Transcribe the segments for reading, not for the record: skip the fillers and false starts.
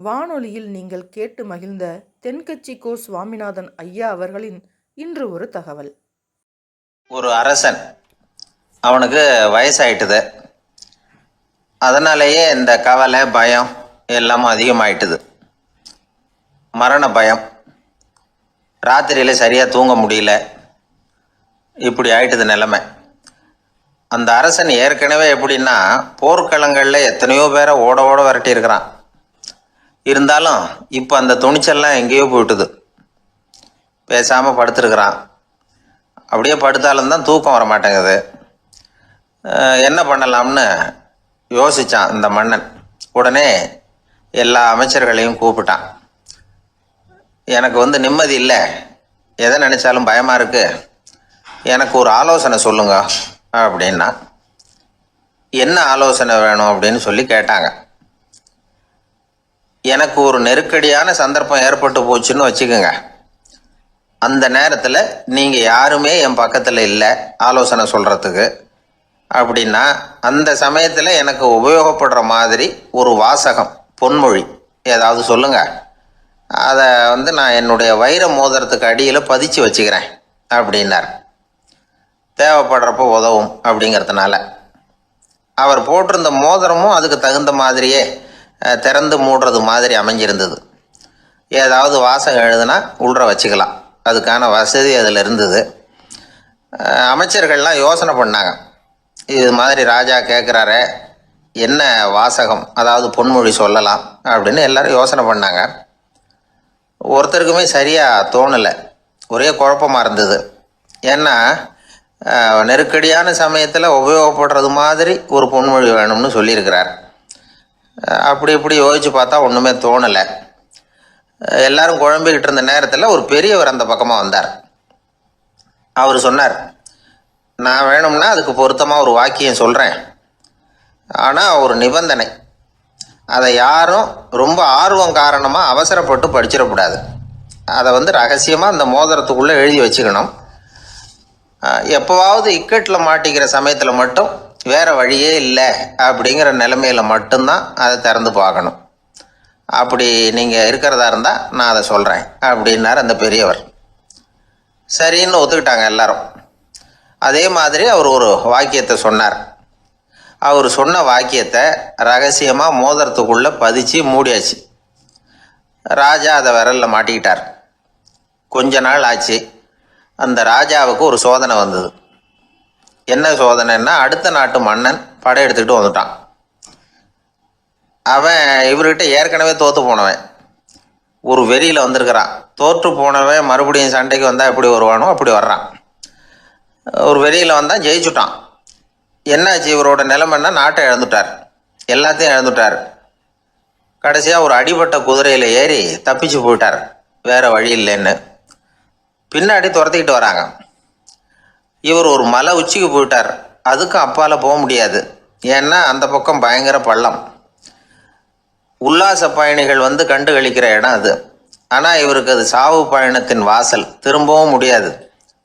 வானொலியில் நீங்கள் கேட்டு மகிழ்ந்த தென்கட்சி கோ சுவாமிநாதன் ஐயா அவர்களின் இன்று ஒரு தகவல். ஒரு அரசன், அவனுக்கு வயசாயிட்டுது. அதனாலேயே இந்த கவலை பயம் எல்லாமும் அதிகமாயிட்டுது. மரண பயம், ராத்திரியில் சரியாக தூங்க முடியல, இப்படி ஆயிட்டுது நிலைமை. அந்த அரசன் ஏற்கனவே எப்படின்னா போர்க்களங்களில் எத்தனையோ பேரை ஓட ஓட விரட்டி இருக்கிறான். இருந்தாலும் இப்போ அந்த துணிச்சல்லாம் எங்கேயோ போயிட்டுது. பேசாமல் படுத்துருக்கிறான். அப்படியே படுத்தாலும் தான் தூக்கம் வர மாட்டேங்குது. என்ன பண்ணலாம்னு யோசித்தான் இந்த மன்னன். உடனே எல்லா அமைச்சர்களையும் கூப்பிட்டான். எனக்கு நிம்மதி இல்லை, எதை நினச்சாலும் பயமாக இருக்கு, எனக்கு ஒரு ஆலோசனை சொல்லுங்க அப்படின்னா. என்ன ஆலோசனை வேணும் அப்படின்னு சொல்லி கேட்டாங்க. எனக்கு ஒரு நெருக்கடியான சந்தர்ப்பம் ஏற்பட்டு போச்சுன்னு வச்சுக்கோங்க. அந்த நேரத்தில் நீங்கள் யாருமே என் பக்கத்தில் இல்லை ஆலோசனை சொல்கிறதுக்கு அப்படின்னா, அந்த சமயத்தில் எனக்கு உபயோகப்படுற மாதிரி ஒரு வாசகம், பொன்மொழி ஏதாவது சொல்லுங்கள். அதை நான் என்னுடைய வைர மோதிரத்துக்கு அடியில் பதிச்சு வச்சுக்கிறேன் அப்படின்னார். தேவைப்படுறப்போ உதவும் அப்படிங்கிறதுனால. அவர் போட்டிருந்த மோதிரமும் அதுக்கு தகுந்த மாதிரியே திறந்து மூடுறது மாதிரி அமைஞ்சிருந்தது. ஏதாவது வாசகம் எழுதுனா உள்ற வச்சுக்கலாம், அதுக்கான வசதி அதில் இருந்தது. அமைச்சர்கள்லாம் யோசனை பண்ணாங்க, இது மாதிரி ராஜா கேட்குறாரே, என்ன வாசகம் அதாவது பொன்மொழி சொல்லலாம் அப்படின்னு எல்லாரும் யோசனை பண்ணாங்க. ஒருத்தருக்குமே சரியாக தோணலை, ஒரே குழப்பமாக இருந்தது. ஏன்னா நெருக்கடியான சமயத்தில் உபயோகப்படுறது மாதிரி ஒரு பொன்மொழி வேணும்னு சொல்லியிருக்கிறார். அப்படி இப்படி யோசித்து பார்த்தா ஒன்றுமே தோணலை. எல்லாரும் குழம்பிக்கிட்டு இருந்த நேரத்தில் ஒரு பெரியவர் அந்த பக்கமாக வந்தார். அவர் சொன்னார், நான் வேணும்னா அதுக்கு பொருத்தமாக ஒரு வாக்கியம் சொல்கிறேன், ஆனால் ஒரு நிபந்தனை. அதை யாரும் ரொம்ப ஆர்வம் காரணமாக அவசரப்பட்டு படிச்சிடக்கூடாது. அதை ரகசியமாக அந்த மோதிரத்துக்குள்ளே எழுதி வச்சுக்கணும். எப்போவாவது இக்கட்டில் மாட்டிக்கிற சமயத்தில் மட்டும், வேறு வழியே இல்லை அப்படிங்கிற நிலைமையில் மட்டும்தான் அதை திறந்து பார்க்கணும். அப்படி நீங்கள் இருக்கிறதா இருந்தால் நான் அதை சொல்கிறேன் அப்படின்னார் அந்த பெரியவர். சரின்னு ஒத்துக்கிட்டாங்க எல்லாரும். அதே மாதிரி அவர் ஒரு வாக்கியத்தை சொன்னார். அவர் சொன்ன வாக்கியத்தை ரகசியமாக மோதிரத்துக்குள்ளே பதிச்சு மூடியாச்சு. ராஜா அதை விரலில் மாட்டிக்கிட்டார். கொஞ்ச நாள் ஆச்சு. அந்த ராஜாவுக்கு ஒரு சோதனை வந்தது. என்ன சோதனைன்னா, அடுத்த நாட்டு மன்னன் படையெடுத்துக்கிட்டு வந்துட்டான். அவன் இவர்கிட்ட ஏற்கனவே தோற்று போனவன், ஒரு வெறியில் வந்திருக்கிறான். தோற்று போனவன் மறுபடியும் சண்டைக்கு வந்தால் எப்படி வருவானோ அப்படி வர்றான். ஒரு வெறியில் வந்தால் ஜெயிச்சுட்டான். என்னாச்சு, இவரோட நிலைமைன்னா நாட்டை இழந்துட்டார், எல்லாத்தையும் இழந்துட்டார். கடைசியாக ஒரு அடிபட்ட குதிரையில் ஏறி தப்பிச்சு போயிட்டார், வேற வழி இல்லைன்னு. பின்னாடி துரத்திக்கிட்டு வராங்க. இவர் ஒரு மலை உச்சிக்கு போயிட்டார், அதுக்கும் அப்பால் போக முடியாது, ஏன்னா அந்த பக்கம் பயங்கர பள்ளம். உல்லாச பயணிகள் கண்டு கழிக்கிற இடம் அது. ஆனால் இவருக்கு அது சாவு பயணத்தின் வாசல், திரும்பவும் முடியாது,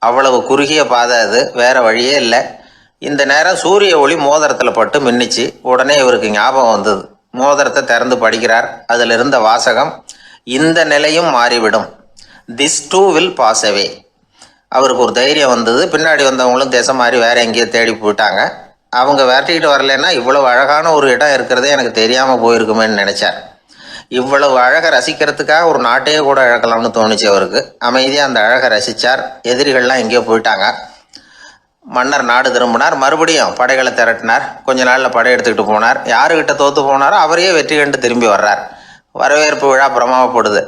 அவ்வளவு குறுகிய பாதை அது, வேற வழியே இல்லை. இந்த நேரம் சூரிய ஒளி மோதிரத்தில் பட்டு மின்னிச்சு. உடனே இவருக்கு ஞாபகம் வந்தது. மோதிரத்தை திறந்து படிக்கிறார். அதில் இருந்த வாசகம், இந்த நிலையும் மாறிவிடும், this too will pass away. அவருக்கு ஒரு தைரியம் வந்தது. பின்னாடி வந்தவங்களும் திசை மாதிரி வேற எங்கேயோ தேடி போயிட்டாங்க. அவங்க விரட்டிக்கிட்டு வரலன்னா இவ்வளவு அழகான ஒரு இடம் இருக்கிறதே எனக்கு தெரியாமல் போயிருக்குமேன்னு நினைச்சார். இவ்வளவு அழகை ரசிக்கிறதுக்காக ஒரு நாட்டையே கூட இழக்கலாம்னு தோணுச்சு அவருக்கு. அமைதியாக அந்த அழகை ரசித்தார். எதிரிகள்லாம் எங்கேயோ போயிட்டாங்க. மன்னர் நாடு திரும்பினார். மறுபடியும் படைகளை திரட்டினார். கொஞ்ச நாளில் படை எடுத்துக்கிட்டு போனார். யாருக்கிட்ட தோற்று போனாரோ அவரையே வெற்றி கண்டு திரும்பி வர்றார். வரவேற்பு விழா பிரமாவப்படுது.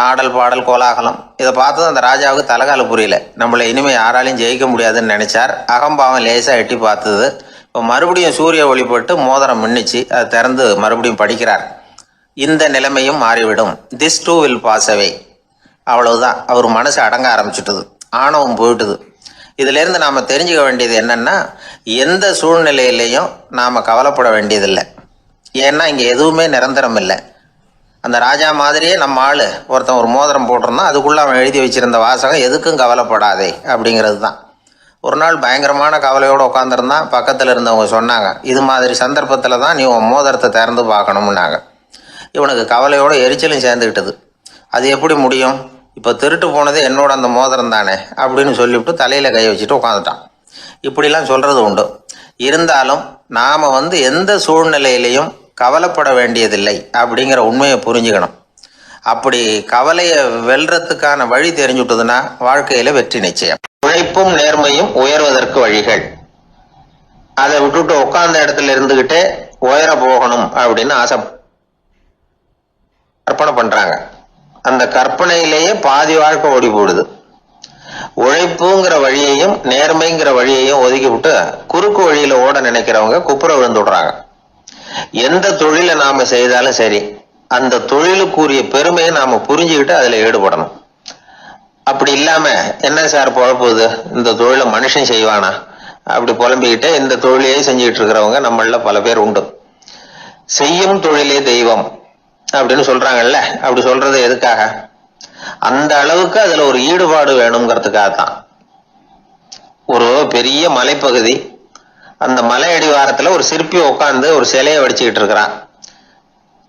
ஆடல் பாடல் கோலாகலம். இதை பார்த்ததும் அந்த ராஜாவுக்கு தலைகால புரியல. நம்மளை இனிமேல் யாராலையும் ஜெயிக்க முடியாதுன்னு நினைச்சார். அகம்பாவம் லேசாக எட்டி பார்த்தது. இப்போ மறுபடியும் சூரிய ஒளிப்பட்டு மோதிரம் மின்னிச்சு. அதை திறந்து மறுபடியும் படிக்கிறார். இந்த நிலைமையும் மாறிவிடும், this too will pass away. அவ்வளவுதான். அவர் மனசு அடங்க ஆரம்பிச்சுட்டுது, ஆணவம் போயிட்டுது. இதிலேருந்து நாம் தெரிஞ்சுக்க வேண்டியது என்னன்னா, எந்த சூழ்நிலையிலையும் நாம் கவலைப்பட வேண்டியதில்லை. ஏன்னா இங்கே எதுவுமே நிரந்தரம் இல்லை. அந்த ராஜா மாதிரியே நம்ம ஆள் ஒருத்தன் ஒரு மோதிரம் போட்டிருந்தான், அதுக்குள்ளே அவன் எழுதி வச்சிருந்த வாசகம், எதுக்கும் கவலைப்படாதே அப்படிங்கிறது தான். ஒரு நாள் பயங்கரமான கவலையோடு உட்காந்துருந்தான். பக்கத்தில் இருந்தவங்க சொன்னாங்க, இது மாதிரி சந்தர்ப்பத்தில் தான் நீ உன் மோதிரத்தை திறந்து பார்க்கணும்னாங்க. இவனுக்கு கவலையோட எரிச்சலும் சேர்ந்துக்கிட்டது. அது எப்படி முடியும், இப்போ திருட்டு போனது என்னோட அந்த மோதிரம் தானே அப்படின்னு சொல்லிவிட்டு தலையில் கை வச்சுட்டு உட்காந்துட்டான். இப்படிலாம் சொல்கிறது உண்டு. இருந்தாலும் நாம் எந்த சூழ்நிலையிலையும் கவலைப்பட வேண்டியதில்லை அப்படிங்கிற உண்மையை புரிஞ்சுக்கணும். அப்படி கவலையை வெல்றதுக்கான வழி தெரிஞ்சுட்டதுன்னா வாழ்க்கையில் வெற்றி நிச்சயம். உழைப்பும் நேர்மையும் உயர்வதற்கு வழிகள். அதை விட்டுட்டு உட்கார்ந்த இடத்துல இருந்துகிட்டே உயர போகணும் அப்படின்னு ஆசை கற்பனை பண்றாங்க. அந்த கற்பனையிலேயே பாதி வாழ்க்கை ஓடி போடுது. உழைப்புங்கிற வழியையும் நேர்மைங்கிற வழியையும் ஒதுக்கி விட்டு குறுக்கு வழியில ஓட நினைக்கிறவங்க குப்புற விழுந்து விடுறாங்க. எந்த தொழிலை நாம செய்தாலும் சரி, அந்த தொழிலுக்குரிய பெருமையை நாம புரிஞ்சுக்கிட்டு அதுல ஈடுபடணும். அப்படி இல்லாம என்ன சார் பொழப்புது, இந்த தொழிலை மனுஷன் செய்வானா அப்படி புலம்பிக்கிட்டே இந்த தொழிலையே செஞ்சுக்கிட்டு இருக்கிறவங்க நம்மள பல பேர் உண்டு. செய்யும் தொழிலே தெய்வம் அப்படின்னு சொல்றாங்கல்ல, அப்படி சொல்றது எதுக்காக? அந்த அளவுக்கு அதுல ஒரு ஈடுபாடு வேணுங்கிறதுக்காகத்தான். ஒரு பெரிய மலைப்பகுதி, அந்த மலை அடிவாரத்துல ஒரு சிற்பி உட்காந்து ஒரு சிலையை வடிச்சுக்கிட்டு இருக்கிறான்.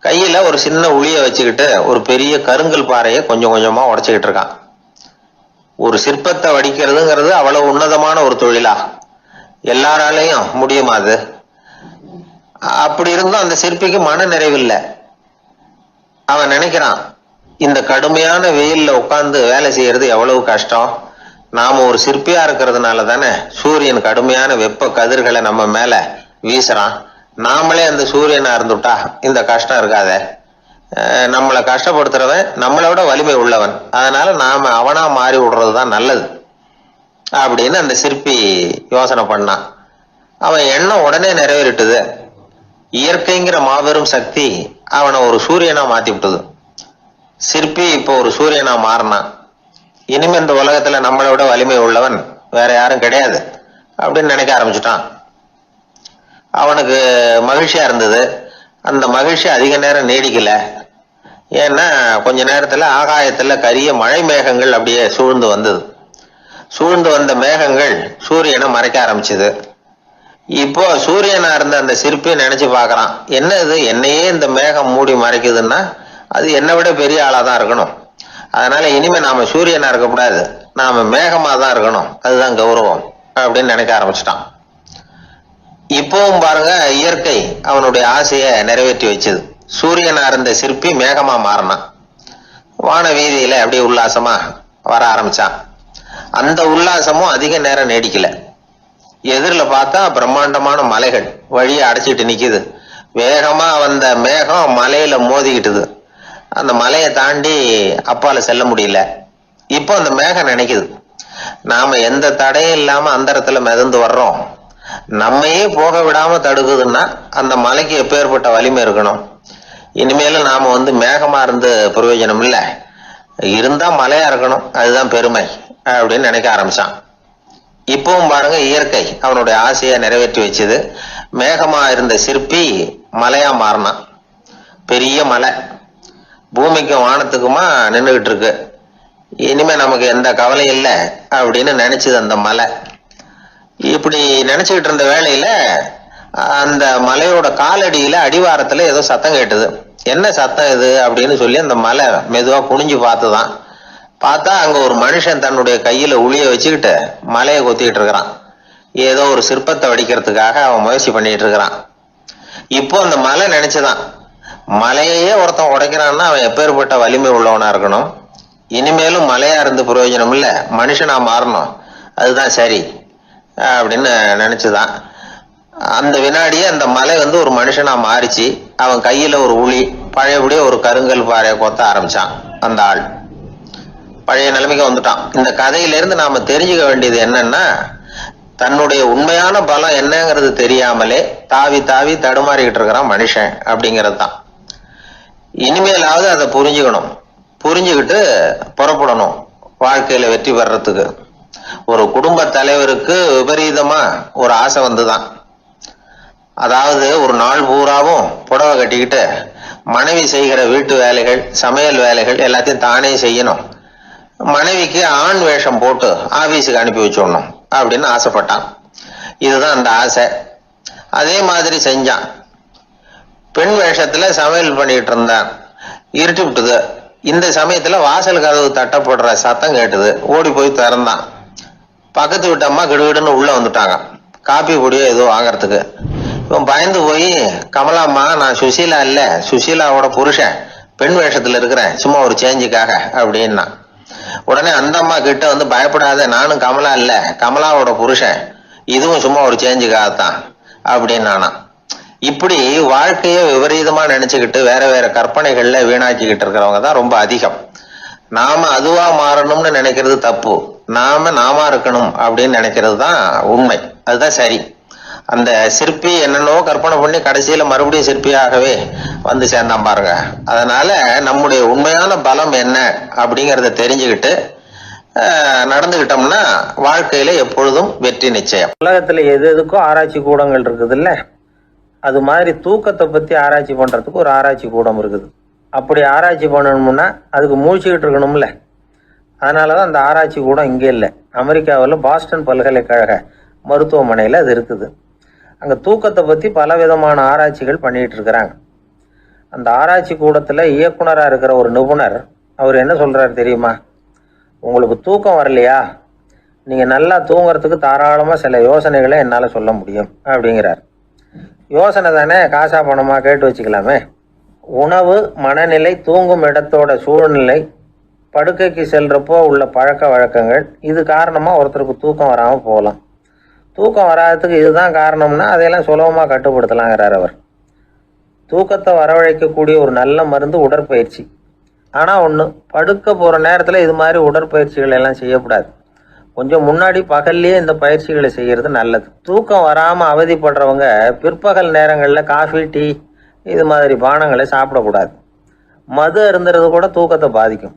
கையில ஒரு சின்ன உளிய வச்சுக்கிட்டு ஒரு பெரிய கருங்கல் பாறையை கொஞ்சம் கொஞ்சமா உடைச்சுக்கிட்டு இருக்கான். ஒரு சிற்பத்தை வடிக்கிறதுங்கிறது அவ்வளவு உன்னதமான ஒரு தொழிலா? எல்லாராலையும் முடியுமா அது? அப்படி இருந்தும் அந்த சிற்பிக்கு மன நிறைவில்லை. அவன் நினைக்கிறான், இந்த கடுமையான வெயில்ல உட்கார்ந்து வேலை செய்யறது எவ்வளவு கஷ்டம். நாம ஒரு சிற்பியா இருக்கிறதுனால தானே சூரியன் கடுமையான வெப்ப கதிர்களை நம்ம மேல வீசுறான். நாமளே அந்த சூரியனா இருந்துட்டா இந்த கஷ்டம் இருக்காதே. நம்மளை கஷ்டப்படுத்துறவன் நம்மளோட வலிமை உள்ளவன், அதனால நாம அவனா மாறி விடுறதுதான் நல்லது அப்படின்னு அந்த சிற்பி யோசனை பண்ணான். அவன் எண்ணம் உடனே நிறைவேறிட்டுது. இயற்கைங்கிற மாபெரும் சக்தி அவனை ஒரு சூரியனா மாத்தி விட்டது. சிற்பி இப்போ ஒரு சூரியனா மாறினான். இனிமே இந்த உலகத்துல நம்மளோட வலிமை உள்ளவன் வேற யாரும் கிடையாது அப்படின்னு நினைக்க ஆரம்பிச்சுட்டான். அவனுக்கு மகிழ்ச்சியா இருந்தது. அந்த மகிழ்ச்சி அதிக நேரம் நீடிக்கல. ஏன்னா கொஞ்ச நேரத்துல ஆகாயத்துல கரிய மழை மேகங்கள் அப்படியே சூழ்ந்து வந்தது. சூழ்ந்து வந்த மேகங்கள் சூரியனை மறைக்க ஆரம்பிச்சது. இப்போ சூரியனா இருந்த அந்த சிற்பி நினைச்சு பாக்குறான், என்ன இது, என்னையே இந்த மேகம் மூடி மறைக்குதுன்னா அது என்னை விட பெரிய ஆளா தான் இருக்கணும். அதனால இனிமே நாம சூரியனா இருக்கக்கூடாது, நாம மேகமா தான் இருக்கணும், அதுதான் கௌரவம் அப்படின்னு நினைக்க ஆரம்பிச்சிட்டான். இப்பவும் பாருங்க, இயற்கை அவனுடைய ஆசையை நிறைவேற்றி வச்சது. சூரியனா இருந்த சிற்பி மேகமா மாறினான். வான வீதியில அப்படியே உல்லாசமா வர ஆரம்பிச்சான். அந்த உல்லாசமும் அதிக நேரம் நீடிக்கல. எதிரில பார்த்தா பிரம்மாண்டமான மலைகள் வழியை அடைச்சிட்டு நிக்குது. வேகமா வந்த மேகம் மலையில மோதிக்கிட்டுது. அந்த மலையை தாண்டி அப்பால செல்ல முடியல. இப்போ அந்த மேகம் நினைக்குது, நாம எந்த தடையும் இல்லாம அந்தரத்துல மிதந்து வர்றோம். நம்மையே போக விடாம தடுக்குதுன்னா அந்த மலைக்கு எப்பேற்பட்ட வலிமை இருக்கணும். இனிமேல நாம மேகமா இருந்து பிரயோஜனம் இல்ல, இருந்தா மலையா இருக்கணும், அதுதான் பெருமை அப்படின்னு நினைக்க ஆரம்பிச்சான். இப்பவும் பாருங்க, இயற்கை அவனுடைய ஆசையை நிறைவேற்றி வச்சது. மேகமா இருந்த சிற்பி மலையா மாறினான். பெரிய மலை பூமிக்கும் வானத்துக்குமா நின்றுகிட்டு இருக்கு. இனிமே நமக்கு எந்த கவலையும் இல்லை அப்படின்னு நினைச்சது அந்த மலை. இப்படி நினைச்சுக்கிட்டு இருந்த வேளையில அந்த மலையோட காலடியில அடிவாரத்துல ஏதோ சத்தம் கேட்டது. என்ன சத்தம் இது அப்படின்னு சொல்லி அந்த மலை மெதுவா குனிஞ்சு பார்த்துதான். பார்த்தா அங்க ஒரு மனுஷன் தன்னுடைய கையில உளிய வச்சுக்கிட்டு மலையை கொத்திக்கிட்டு இருக்கிறான். ஏதோ ஒரு சிற்பத்தை வடிக்கிறதுக்காக அவன் முயற்சி பண்ணிட்டு இருக்கிறான். இப்போ அந்த மலை நினைச்சுதான், மலையே ஒருத்தன் உடைக்கிறான்னா அவன் எப்பேற்பட்ட வலிமை உள்ளவனா இருக்கணும். இனிமேலும் மலையா இருந்து பிரயோஜனம் இல்ல, மனுஷனா மாறணும், அதுதான் சரி அப்படின்னு நினைச்சுதான். அந்த வினாடியே அந்த மலை ஒரு மனுஷனா மாறிச்சு. அவன் கையில ஒரு உளி, பழையபடியே ஒரு கருங்கல் பாறையை கொத்த ஆரம்பிச்சான். அந்த ஆள் பழைய நிலைமைக்கு வந்துட்டான். இந்த கதையில இருந்து நாம தெரிஞ்சுக்க வேண்டியது என்னன்னா, தன்னுடைய உண்மையான பலம் என்னங்கிறது தெரியாமலே தாவி தாவி தடுமாறிக்கிட்டு இருக்கிறான் மனுஷன் அப்படிங்கிறது தான். இனிமேலாவது அதை புரிஞ்சுக்கணும். புரிஞ்சுக்கிட்டு புறப்படணும் வாழ்க்கையில வெற்றி பெறறதுக்கு. ஒரு குடும்ப தலைவருக்கு விபரீதமா ஒரு ஆசை வந்துதான். அதாவது ஒரு நாள் பூராவும் புடவை கட்டிக்கிட்டு மனைவி செய்கிற வீட்டு வேலைகள், சமையல் வேலைகள் எல்லாத்தையும் தானே செய்யணும். மனைவிக்கு ஆண் வேஷம் போட்டு ஆபீஸுக்கு அனுப்பி வச்சுடணும் அப்படின்னு ஆசைப்பட்டான். இதுதான் அந்த ஆசை. அதே மாதிரி செஞ்சான். பெண் வேஷத்துல சமையல் பண்ணிட்டு இருந்தான். இருட்டி விட்டுது. இந்த சமயத்துல வாசல் கதவு தட்டப்படுற சத்தம் கேட்டுது. ஓடி போய் திறந்தான். பக்கத்து வீட்டு அம்மா கிடுகிடுன்னு உள்ள வந்துட்டாங்க, காப்பி பொடியோ ஏதோ வாங்கறதுக்கு. இவன் பயந்து போய், கமலாம்மா, நான் சுசீலா இல்ல, சுசீலாவோட புருஷன், பெண் வேஷத்துல இருக்கிறேன், சும்மா ஒரு சேஞ்சுக்காக அப்படின்னா. உடனே அந்த அம்மா கிட்ட வந்து, பயப்படாத, நானும் கமலா இல்ல, கமலாவோட புருஷன், இதுவும் சும்மா ஒரு சேஞ்சுக்காகத்தான் அப்படின்னானா. இப்படி வாழ்க்கைய விபரீதமா நினைச்சுக்கிட்டு வேற வேற கற்பனைகள்ல வீணாக்கிக்கிட்டு இருக்கிறவங்க தான் ரொம்ப அதிகம். நாம அதுவா மாறணும்னு நினைக்கிறது தப்பு. நாம இருக்கணும் அப்படின்னு நினைக்கிறது தான் உண்மை. அதுதான் சரி. அந்த சிற்பி என்னென்னோ கற்பனை பண்ணி கடைசியில மறுபடியும் சிற்பியாகவே வந்து சேர்ந்தான் பாருங்க. அதனால நம்முடைய உண்மையான பலம் என்ன அப்படிங்கறத தெரிஞ்சுக்கிட்டு நடந்துகிட்டோம்னா வாழ்க்கையில எப்பொழுதும் வெற்றி நிச்சயம். உலகத்துல எது எதுக்கும் ஆராய்ச்சி கூடங்கள் இருக்குது இல்ல, அது மாதிரி தூக்கத்தை பத்தி ஆராய்ச்சி பண்றதுக்கு ஒரு ஆராய்ச்சி கூடம் இருக்குது. அப்படி ஆராய்ச்சி பண்ணணும்னா அதுக்கு மூழ்கிக்கிட்டு இருக்கணும்ல. அதனாலதான் அந்த ஆராய்ச்சி கூடம் இங்கே இல்லை. அமெரிக்காவில் பாஸ்டன் பல்கலைக்கழக மருத்துவமனையில் அது இருக்குது. அங்கே தூக்கத்தை பற்றி பல விதமான ஆராய்ச்சிகள் பண்ணிகிட்டு இருக்கிறாங்க. அந்த ஆராய்ச்சி கூடத்தில் இயக்குனராக இருக்கிற ஒரு நிபுணர், அவர் என்ன சொல்கிறார் தெரியுமா? உங்களுக்கு தூக்கம் வரலையா, நீங்கள் நல்லா தூங்குறதுக்கு தாராளமாக சில யோசனைகளை என்னால் சொல்ல முடியும் அப்படிங்கிறார். யோசனை தானே, காசா பணமா கேட்டு வச்சுக்கலாமே. உணவு, மனநிலை, தூங்கும் இடத்தோட சூழ்நிலை, படுக்கைக்கு செல்றப்போ உள்ள பழக்க வழக்கங்கள், இது காரணமாக ஒருத்தருக்கு தூக்கம் வராமல் போகலாம். தூக்கம் வராததுக்கு இதுதான் காரணம்னா அதையெல்லாம் சுலபமாக கட்டுப்படுத்தலாங்கிறார் அவர். தூக்கத்தை வரவழைக்கக்கூடிய ஒரு நல்ல மருந்து உடற்பயிற்சி. ஆனால் ஒன்று, படுக்க போகிற நேரத்தில் இது மாதிரி உடற்பயிற்சிகள் எல்லாம் செய்யக்கூடாது. கொஞ்சம் முன்னாடி பகல்லையே இந்த பயிற்சிகளை செய்கிறது நல்லது. தூக்கம் வராமல் அவதிப்படுறவங்க பிற்பகல் நேரங்களில் காஃபி, டீ இது மாதிரி பானங்களை சாப்பிடக்கூடாது. மது அருந்துறது கூட தூக்கத்தை பாதிக்கும்.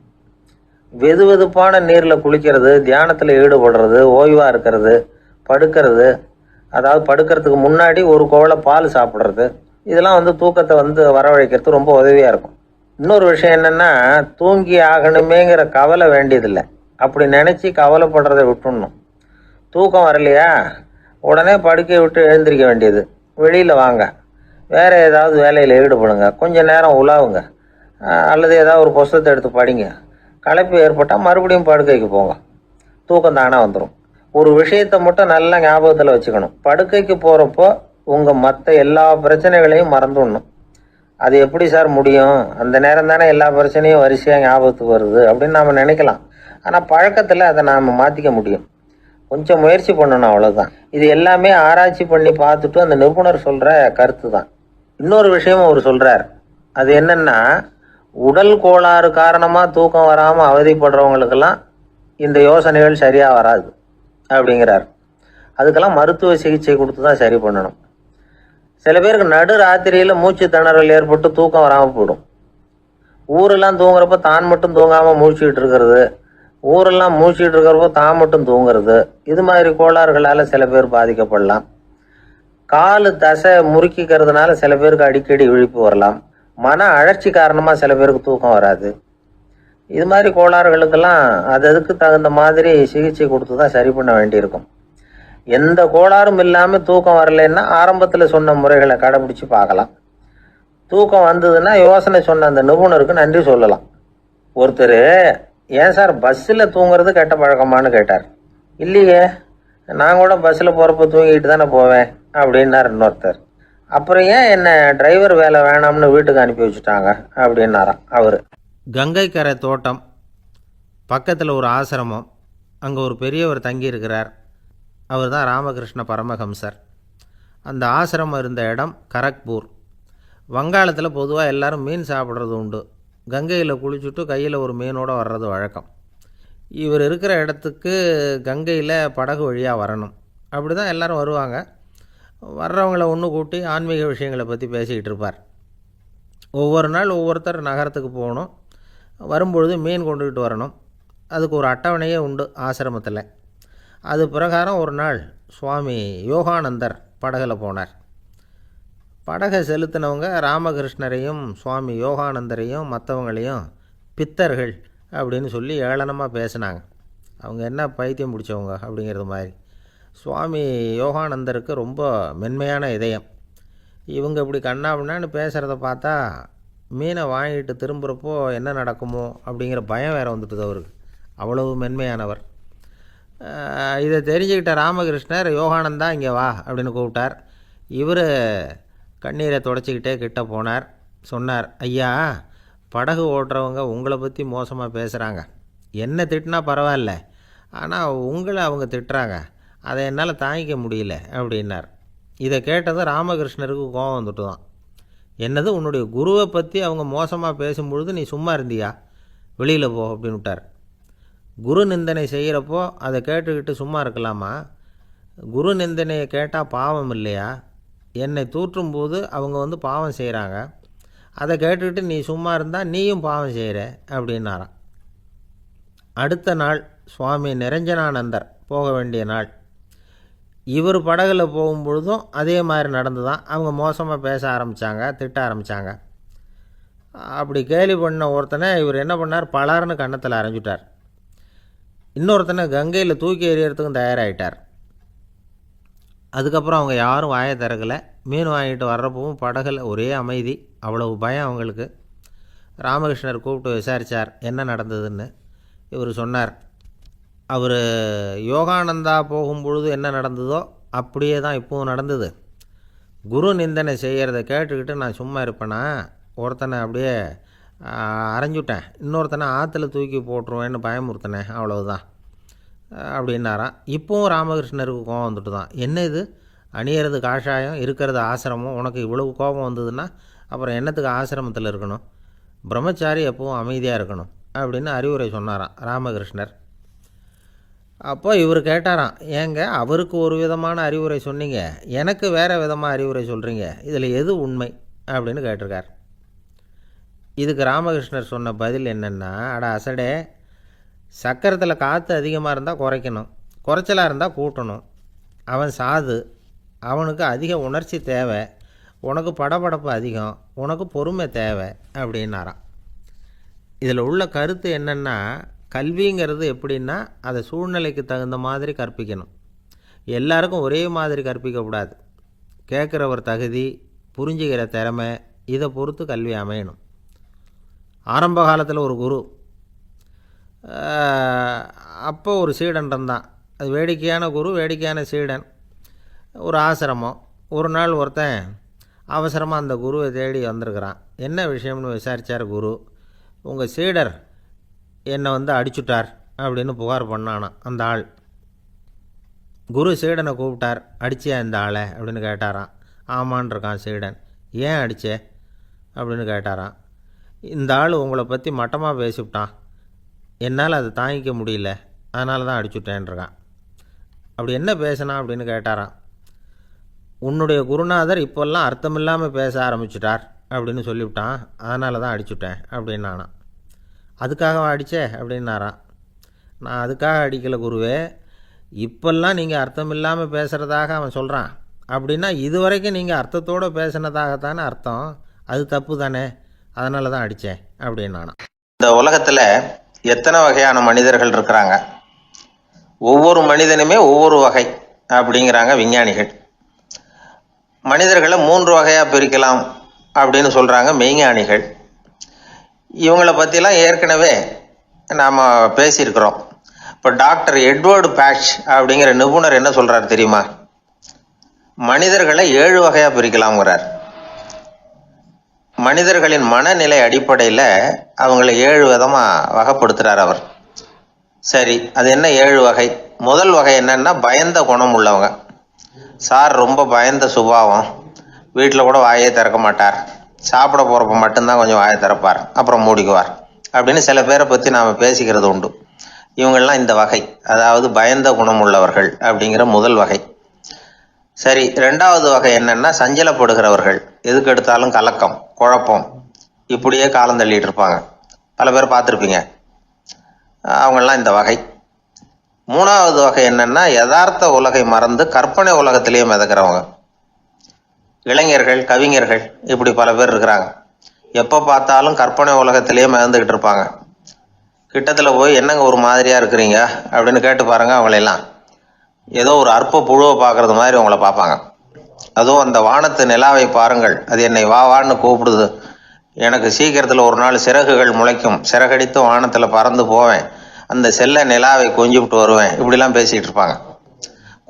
வெது வெதுப்பான நீரில் குளிக்கிறது, தியானத்தில் ஈடுபடுறது, ஓய்வாக இருக்கிறது, படுக்கிறது, அதாவது படுக்கிறதுக்கு முன்னாடி ஒரு கோவலை பால் சாப்பிட்றது, இதெல்லாம் தூக்கத்தை வரவழைக்கிறது ரொம்ப உதவியாக இருக்கும். இன்னொரு விஷயம் என்னென்னா, தூங்கி ஆகணுமேங்கிற கவலை வேண்டியதில்லை. அப்படி நினச்சி கவலைப்படுறதை விட்டுடணும். தூக்கம் வரலையா, உடனே படுக்கையை விட்டு எழுந்திரிக்க வேண்டியது. வெளியில் வாங்க, வேறு ஏதாவது வேலையில் ஈடுபடுங்க, கொஞ்சம் நேரம் உலாவுங்க, அல்லது ஏதாவது ஒரு புஸ்தகத்தை எடுத்து படிங்க. களைப்பு ஏற்பட்டால் மறுபடியும் படுக்கைக்கு போங்க, தூக்கம் தானே வந்துடும். ஒரு விஷயத்தை மட்டும் நல்லா ஞாபகத்தில் வச்சுக்கணும். படுக்கைக்கு போகிறப்போ உங்கள் மற்ற எல்லா பிரச்சனைகளையும் மறந்துடணும். அது எப்படி சார் முடியும், அந்த நேரம் தானே எல்லா பிரச்சனையும் வரிசையாக ஞாபகத்துக்கு வருது அப்படின்னு நாம் நினைக்கலாம். ஆனால் பழக்கத்தில் அதை நாம் மாற்றிக்க முடியும். கொஞ்சம் முயற்சி பண்ணணும், அவ்வளோதான். இது எல்லாமே ஆராய்ச்சி பண்ணி பார்த்துட்டு அந்த நிபுணர் சொல்கிற கருத்து தான். இன்னொரு விஷயமும் அவர் சொல்கிறார். அது என்னென்னா, உடல் கோளாறு காரணமாக தூக்கம் வராமல் அவதிப்படுறவங்களுக்கெல்லாம் இந்த யோசனைகள் சரியாக வராது அப்படிங்கிறார். அதுக்கெல்லாம் மருத்துவ சிகிச்சை கொடுத்து தான் சரி பண்ணணும். சில பேருக்கு நடு ராத்திரியில் மூச்சு திணறல் ஏற்பட்டு தூக்கம் வராமல் போயிடும். ஊரெல்லாம் தூங்குறப்ப தான் மட்டும் தூங்காமல் மூழ்கிட்டு இருக்கிறது, ஊரெல்லாம் மூழ்கிட்டு இருக்கிறப்போ தான் மட்டும் தூங்குறது, இது மாதிரி கோளாறுகளால் சில பேர் பாதிக்கப்படலாம். காலு தசை முறுக்கிக்கிறதுனால சில பேருக்கு அடிக்கடி விழிப்பு வரலாம். மன அழற்சி காரணமாக சில பேருக்கு தூக்கம் வராது. இது மாதிரி கோளாறுகளுக்கெல்லாம் அதுக்கு தகுந்த மாதிரி சிகிச்சை கொடுத்து தான் சரி பண்ண வேண்டியிருக்கும். எந்த கோளாறும் இல்லாமல் தூக்கம் வரலைன்னா ஆரம்பத்தில் சொன்ன முறைகளை கடைபிடிச்சு பார்க்கலாம். தூக்கம் வந்ததுன்னா யோசனை சொன்ன அந்த நிபுணருக்கு நன்றி சொல்லலாம். ஒருத்தர், ஏன் சார் பஸ்ஸில் தூங்குறது கெட்ட பழக்கமானு கேட்டார். இல்லையே, நான் கூட பஸ்ஸில் போகிறப்ப தூங்கிட்டு தானே போவேன் அப்படின்னார் இன்னொருத்தர். அப்புறம் ஏன் என்ன டிரைவர் வேலை வேணாம்னு வீட்டுக்கு அனுப்பி வச்சுட்டாங்க அப்படின்னாராம் அவர். கங்கை கரை தோட்டம் பக்கத்தில் ஒரு ஆசிரமம், அங்கே ஒரு பெரியவர் தங்கியிருக்கிறார். அவர் தான் ராமகிருஷ்ண பரமஹம்சர். அந்த ஆசிரமம் இருந்த இடம் கரக்பூர். வங்காளத்தில் பொதுவாக எல்லோரும் மீன் சாப்பிட்றது உண்டு. கங்கையில் குளிச்சுட்டு கையில் ஒரு மீனோடு வர்றது வழக்கம். இவர் இருக்கிற இடத்துக்கு கங்கையில் படகு வழியாக வரணும். அப்படி தான் எல்லோரும் வருவாங்க. வர்றவங்கள ஒன்று கூட்டி ஆன்மீக விஷயங்களை பற்றி பேசிக்கிட்டு இருப்பார். ஒவ்வொரு நாள் ஒவ்வொருத்தர் நகரத்துக்கு போகணும், வரும்பொழுது மீன் கொண்டுக்கிட்டு வரணும். அதுக்கு ஒரு அட்டவணையே உண்டு ஆசிரமத்தில். அது பிரகாரம் ஒரு நாள் சுவாமி யோகானந்தர் படகில் போனார். படகை செலுத்தினவங்க ராமகிருஷ்ணரையும் சுவாமி யோகானந்தரையும் மற்றவங்களையும் பித்தர்கள் அப்படின்னு சொல்லி ஏளனமாக பேசினாங்க. அவங்க என்ன பைத்தியம் பிடிச்சவங்க அப்படிங்கிறது மாதிரி. சுவாமி யோகானந்தருக்கு ரொம்ப மென்மையான இதயம். இவங்க இப்படி கண்ணாபின்னான்னு பேசுகிறத பார்த்தா மீனை வாங்கிட்டு திரும்புகிறப்போ என்ன நடக்குமோ அப்படிங்கிற பயம் வேறு வந்துட்டுது அவருக்கு. அவ்வளவு மென்மையானவர். இதை தெரிஞ்சுக்கிட்ட ராமகிருஷ்ணர், யோகானந்தா இங்கே வா அப்படின்னு கூப்பிட்டார். இவர் கண்ணீரை தொடச்சிக்கிட்டே கிட்ட போனார். சொன்னார், ஐயா, படகு ஓட்டுறவங்க உங்களை பற்றி மோசமாக பேசுகிறாங்க. என்ன திட்டினா பரவாயில்ல, ஆனால் உங்களை அவங்க திட்டுறாங்க, அதை என்னால் தாங்கிக்க முடியல அப்படின்னார். இதை கேட்டதும் ராமகிருஷ்ணருக்கு கோபம் வந்துட்டு தான். என்னது, உன்னுடைய குருவை பற்றி அவங்க மோசமாக பேசும்பொழுது நீ சும்மா இருந்தியா? வெளியில் போ அப்படின்னு விட்டார். குரு நிந்தனை செய்கிறப்போ அதை கேட்டுக்கிட்டு சும்மா இருக்கலாமா? குரு நிந்தனையை கேட்டால் பாவம் இல்லையா? என்னை தூற்றும்போது அவங்க பாவம் செய்கிறாங்க, அதை கேட்டுக்கிட்டு நீ சும்மா இருந்தால் நீயும் பாவம் செய்கிற அப்படின்னாராம். அடுத்த நாள் சுவாமி நிரஞ்சனானந்தர் போக வேண்டிய நாள். இவர் படகுல போகும்பொழுதும் அதே மாதிரி நடந்து தான். அவங்க மோசமாக பேச ஆரம்பித்தாங்க, திட்ட ஆரம்பித்தாங்க. அப்படி கேலி பண்ண ஒருத்தனை இவர் என்ன பண்ணார், பலார்னு கன்னத்தில் அரைஞ்சிட்டார். இன்னொருத்தனை கங்கையில் தூக்கி எறியறதுக்கும் தயாராகிட்டார். அதுக்கப்புறம் அவங்க யாரும் வாயை திறக்கலை. மீன் வாங்கிட்டு வர்றப்பவும் படகுல ஒரே அமைதி. அவ்வளவு பயம் அவங்களுக்கு. ராமகிருஷ்ணர் கூப்பிட்டு விசாரித்தார் என்ன நடந்ததுன்னு. இவர் சொன்னார், அவர் யோகானந்தா போகும்பொழுது என்ன நடந்ததோ அப்படியே தான் இப்போவும் நடந்தது. குரு நிந்தனை செய்கிறத கேட்டுக்கிட்டு நான் சும்மா இருப்பேனா? ஒருத்தனை அப்படியே அரைஞ்சுட்டேன், இன்னொருத்தனை ஆற்றுல தூக்கி போட்டுருவேன்னு பயமுறுத்தினேன், அவ்வளவுதான் அப்படின்னாராம். இப்போவும் ராமகிருஷ்ணருக்கு கோபம் வந்துட்டு தான். என்ன இது, அணியறது காஷாயம், இருக்கிறது ஆசிரமம், உனக்கு இவ்வளவு கோபம் வந்ததுன்னா அப்புறம் என்னத்துக்கு ஆசிரமத்தில் இருக்கணும்? பிரம்மச்சாரி எப்பவும் அமைதியாக இருக்கணும் அப்படின்னு அறிவுரை சொன்னாராம் ராமகிருஷ்ணர். அப்போ இவர் கேட்டாராம், ஏங்க அவருக்கு ஒரு விதமான அறிவுரை சொன்னீங்க, எனக்கு வேறு விதமாக அறிவுரை சொல்கிறீங்க, இதில் எது உண்மை அப்படின்னு கேட்டிருக்கார். இதுக்கு ராமகிருஷ்ணர் சொன்ன பதில் என்னென்னா, அட அசடே, சக்கரத்தில் காற்று அதிகமாக இருந்தால் குறைக்கணும், குறைச்சலாக இருந்தால் கூட்டணும். அவன் சாது, அவனுக்கு அதிக உணர்ச்சி தேவை, உனக்கு படபடப்பு அதிகம், உனக்கு பொறுமை தேவை அப்படின்னாராம். இதில் உள்ள கருத்து என்னென்னா, கல்விங்கிறது எப்படின்னா அதை சூழ்நிலைக்கு தகுந்த மாதிரி கற்பிக்கணும். எல்லாருக்கும் ஒரே மாதிரி கற்பிக்கக்கூடாது. கேட்குறவர் தகுதி, புரிஞ்சுக்கிற திறமை, இதை பொறுத்து கல்வி அமையணும். ஆரம்ப காலத்தில் ஒரு குரு, அப்போ ஒரு சீடன் இருந்தான். அது வேடிக்கையான குரு, வேடிக்கையான சீடன். ஒரு ஆசிரமம். ஒரு நாள் ஒருத்தன் அவசரமாக அந்த குருவை தேடி வந்திருக்கிறான். என்ன விஷயம்னு விசாரித்தார் குரு. உங்கள் சீடர் என்னை அடிச்சுட்டார் அப்படின்னு புகார் பண்ணானான் அந்த ஆள். குரு சீடனை கூப்பிட்டார். அடிச்சியா இந்த ஆளை அப்படின்னு கேட்டாரான். ஆமான் இருக்கான் சீடன். ஏன் அடித்தே அப்படின்னு கேட்டாரான். இந்த ஆள் உங்களை பற்றி மட்டமாக பேசிவிட்டான், என்னால் அதை தாங்கிக்க முடியல, அதனால தான் அடிச்சுட்டேன்ருக்கான். அப்படி என்ன பேசினான் அப்படின்னு கேட்டாரான். உன்னுடைய குருநாதர் இப்போல்லாம் அர்த்தமில்லாமல் பேச ஆரம்பிச்சிட்டார் அப்படின்னு சொல்லிவிட்டான், அதனால தான் அடிச்சுட்டேன் அப்படின்னானான். அதுக்காக அடித்தே அப்படின்னாரான். நான் அதுக்காக அடிக்கலை குருவே, இப்போல்லாம் நீங்கள் அர்த்தம் இல்லாமல் பேசுகிறதாக அவன் சொல்கிறான், அப்படின்னா இது வரைக்கும் நீங்கள் அர்த்தத்தோடு பேசினதாகத்தானே அர்த்தம், அது தப்பு தானே, அதனால தான் அடித்தேன் அப்படின்னானான். இந்த உலகத்தில் எத்தனை வகையான மனிதர்கள் இருக்கிறாங்க, ஒவ்வொரு மனிதனுமே ஒவ்வொரு வகை அப்படிங்கிறாங்க விஞ்ஞானிகள். மனிதர்களை 3 வகையாக பிரிக்கலாம் அப்படின்னு சொல்கிறாங்க மெய்ஞானிகள். இவங்கள பற்றிலாம் ஏற்கனவே நாம் பேசியிருக்கிறோம். இப்போ டாக்டர் எட்வர்டு பேட்ச் அப்படிங்கிற நிபுணர் என்ன சொல்கிறார் தெரியுமா? மனிதர்களை 7 வகையாக பிரிக்கலாம்ங்கிறார். மனிதர்களின் மனநிலை அடிப்படையில் அவங்கள 7 விதமாக வகைப்படுத்துகிறார் அவர். சரி, அது என்ன 7 வகை? முதல் வகை என்னன்னா, பயந்த குணம் உள்ளவங்க. சார் ரொம்ப பயந்த சுபாவம், வீட்டில் கூட வாயே திறக்க மாட்டார், சாப்பிட போகிறப்ப மட்டும்தான் கொஞ்சம் வாயை திறப்பார், அப்புறம் மூடிக்குவார் அப்படின்னு சில பேரை பற்றி நாம் பேசிக்கிறது உண்டு. இவங்கெல்லாம் இந்த வகை, அதாவது பயந்த குணம் உள்ளவர்கள் அப்படிங்கிற முதல் வகை. சரி, 2வது வகை என்னன்னா, சஞ்சலப்படுகிறவர்கள், எதுக்கு எடுத்தாலும் கலக்கம், குழப்பம், இப்படியே காலம் தள்ளிட்டு இருப்பாங்க. பல பேர் பார்த்துருப்பீங்க. அவங்கெல்லாம் இந்த வகை. 3வது வகை என்னன்னா, யதார்த்த உலகை மறந்து கற்பனை உலகத்திலேயே மிதக்கிறவங்க. இளைஞர்கள், கவிஞர்கள், இப்படி பல பேர் இருக்கிறாங்க. எப்போ பார்த்தாலும் கற்பனை உலகத்திலேயே மிதந்துக்கிட்டு இருப்பாங்க. கிட்டத்தில் போய் என்னங்க ஒரு மாதிரியாக இருக்கிறீங்க அப்படின்னு கேட்டு பாருங்க, அவங்களெல்லாம் ஏதோ ஒரு அற்ப புழுவை பார்க்குறது மாதிரி அவங்கள பார்ப்பாங்க. அதுவும் அந்த வானத்து நிலாவை பாருங்கள், அது என்னை வா வான்னு கூப்பிடுது. எனக்கு சீக்கிரத்தில் ஒரு நாள் சிறகுகள் முளைக்கும், சிறகடித்து வானத்தில் பறந்து போவேன், அந்த செல்ல நிலாவை கொஞ்சிவிட்டு வருவேன், இப்படிலாம் பேசிகிட்டு இருப்பாங்க.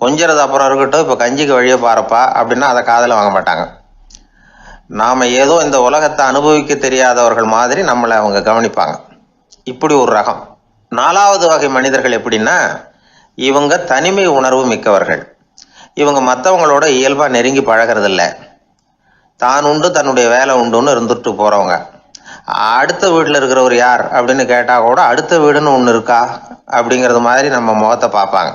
கொஞ்சிறது அப்புறம் இருக்கட்டும், இப்போ கஞ்சிக்கு வழியே பாருப்பா அப்படின்னா அதை காதில் வாங்க மாட்டாங்க. நாம் ஏதோ இந்த உலகத்தை அனுபவிக்க தெரியாதவர்கள் மாதிரி நம்மளை அவங்க கவனிப்பாங்க. இப்படி ஒரு ரகம். 4வது வகை மனிதர்கள் எப்படின்னா, இவங்க தனிமை உணர்வு மிக்கவர்கள். இவங்க மற்றவங்களோட இயல்பாக நெருங்கி பழகிறதில்ல. தான் உண்டு தன்னுடைய வேலை உண்டுன்னு இருந்துட்டு போகிறவங்க. அடுத்த வீட்டில் இருக்கிறவர் யார் அப்படின்னு கேட்டால் கூட அடுத்த வீடுன்னு ஒன்று இருக்கா அப்படிங்கிறது மாதிரி நம்ம முகத்தை பார்ப்பாங்க.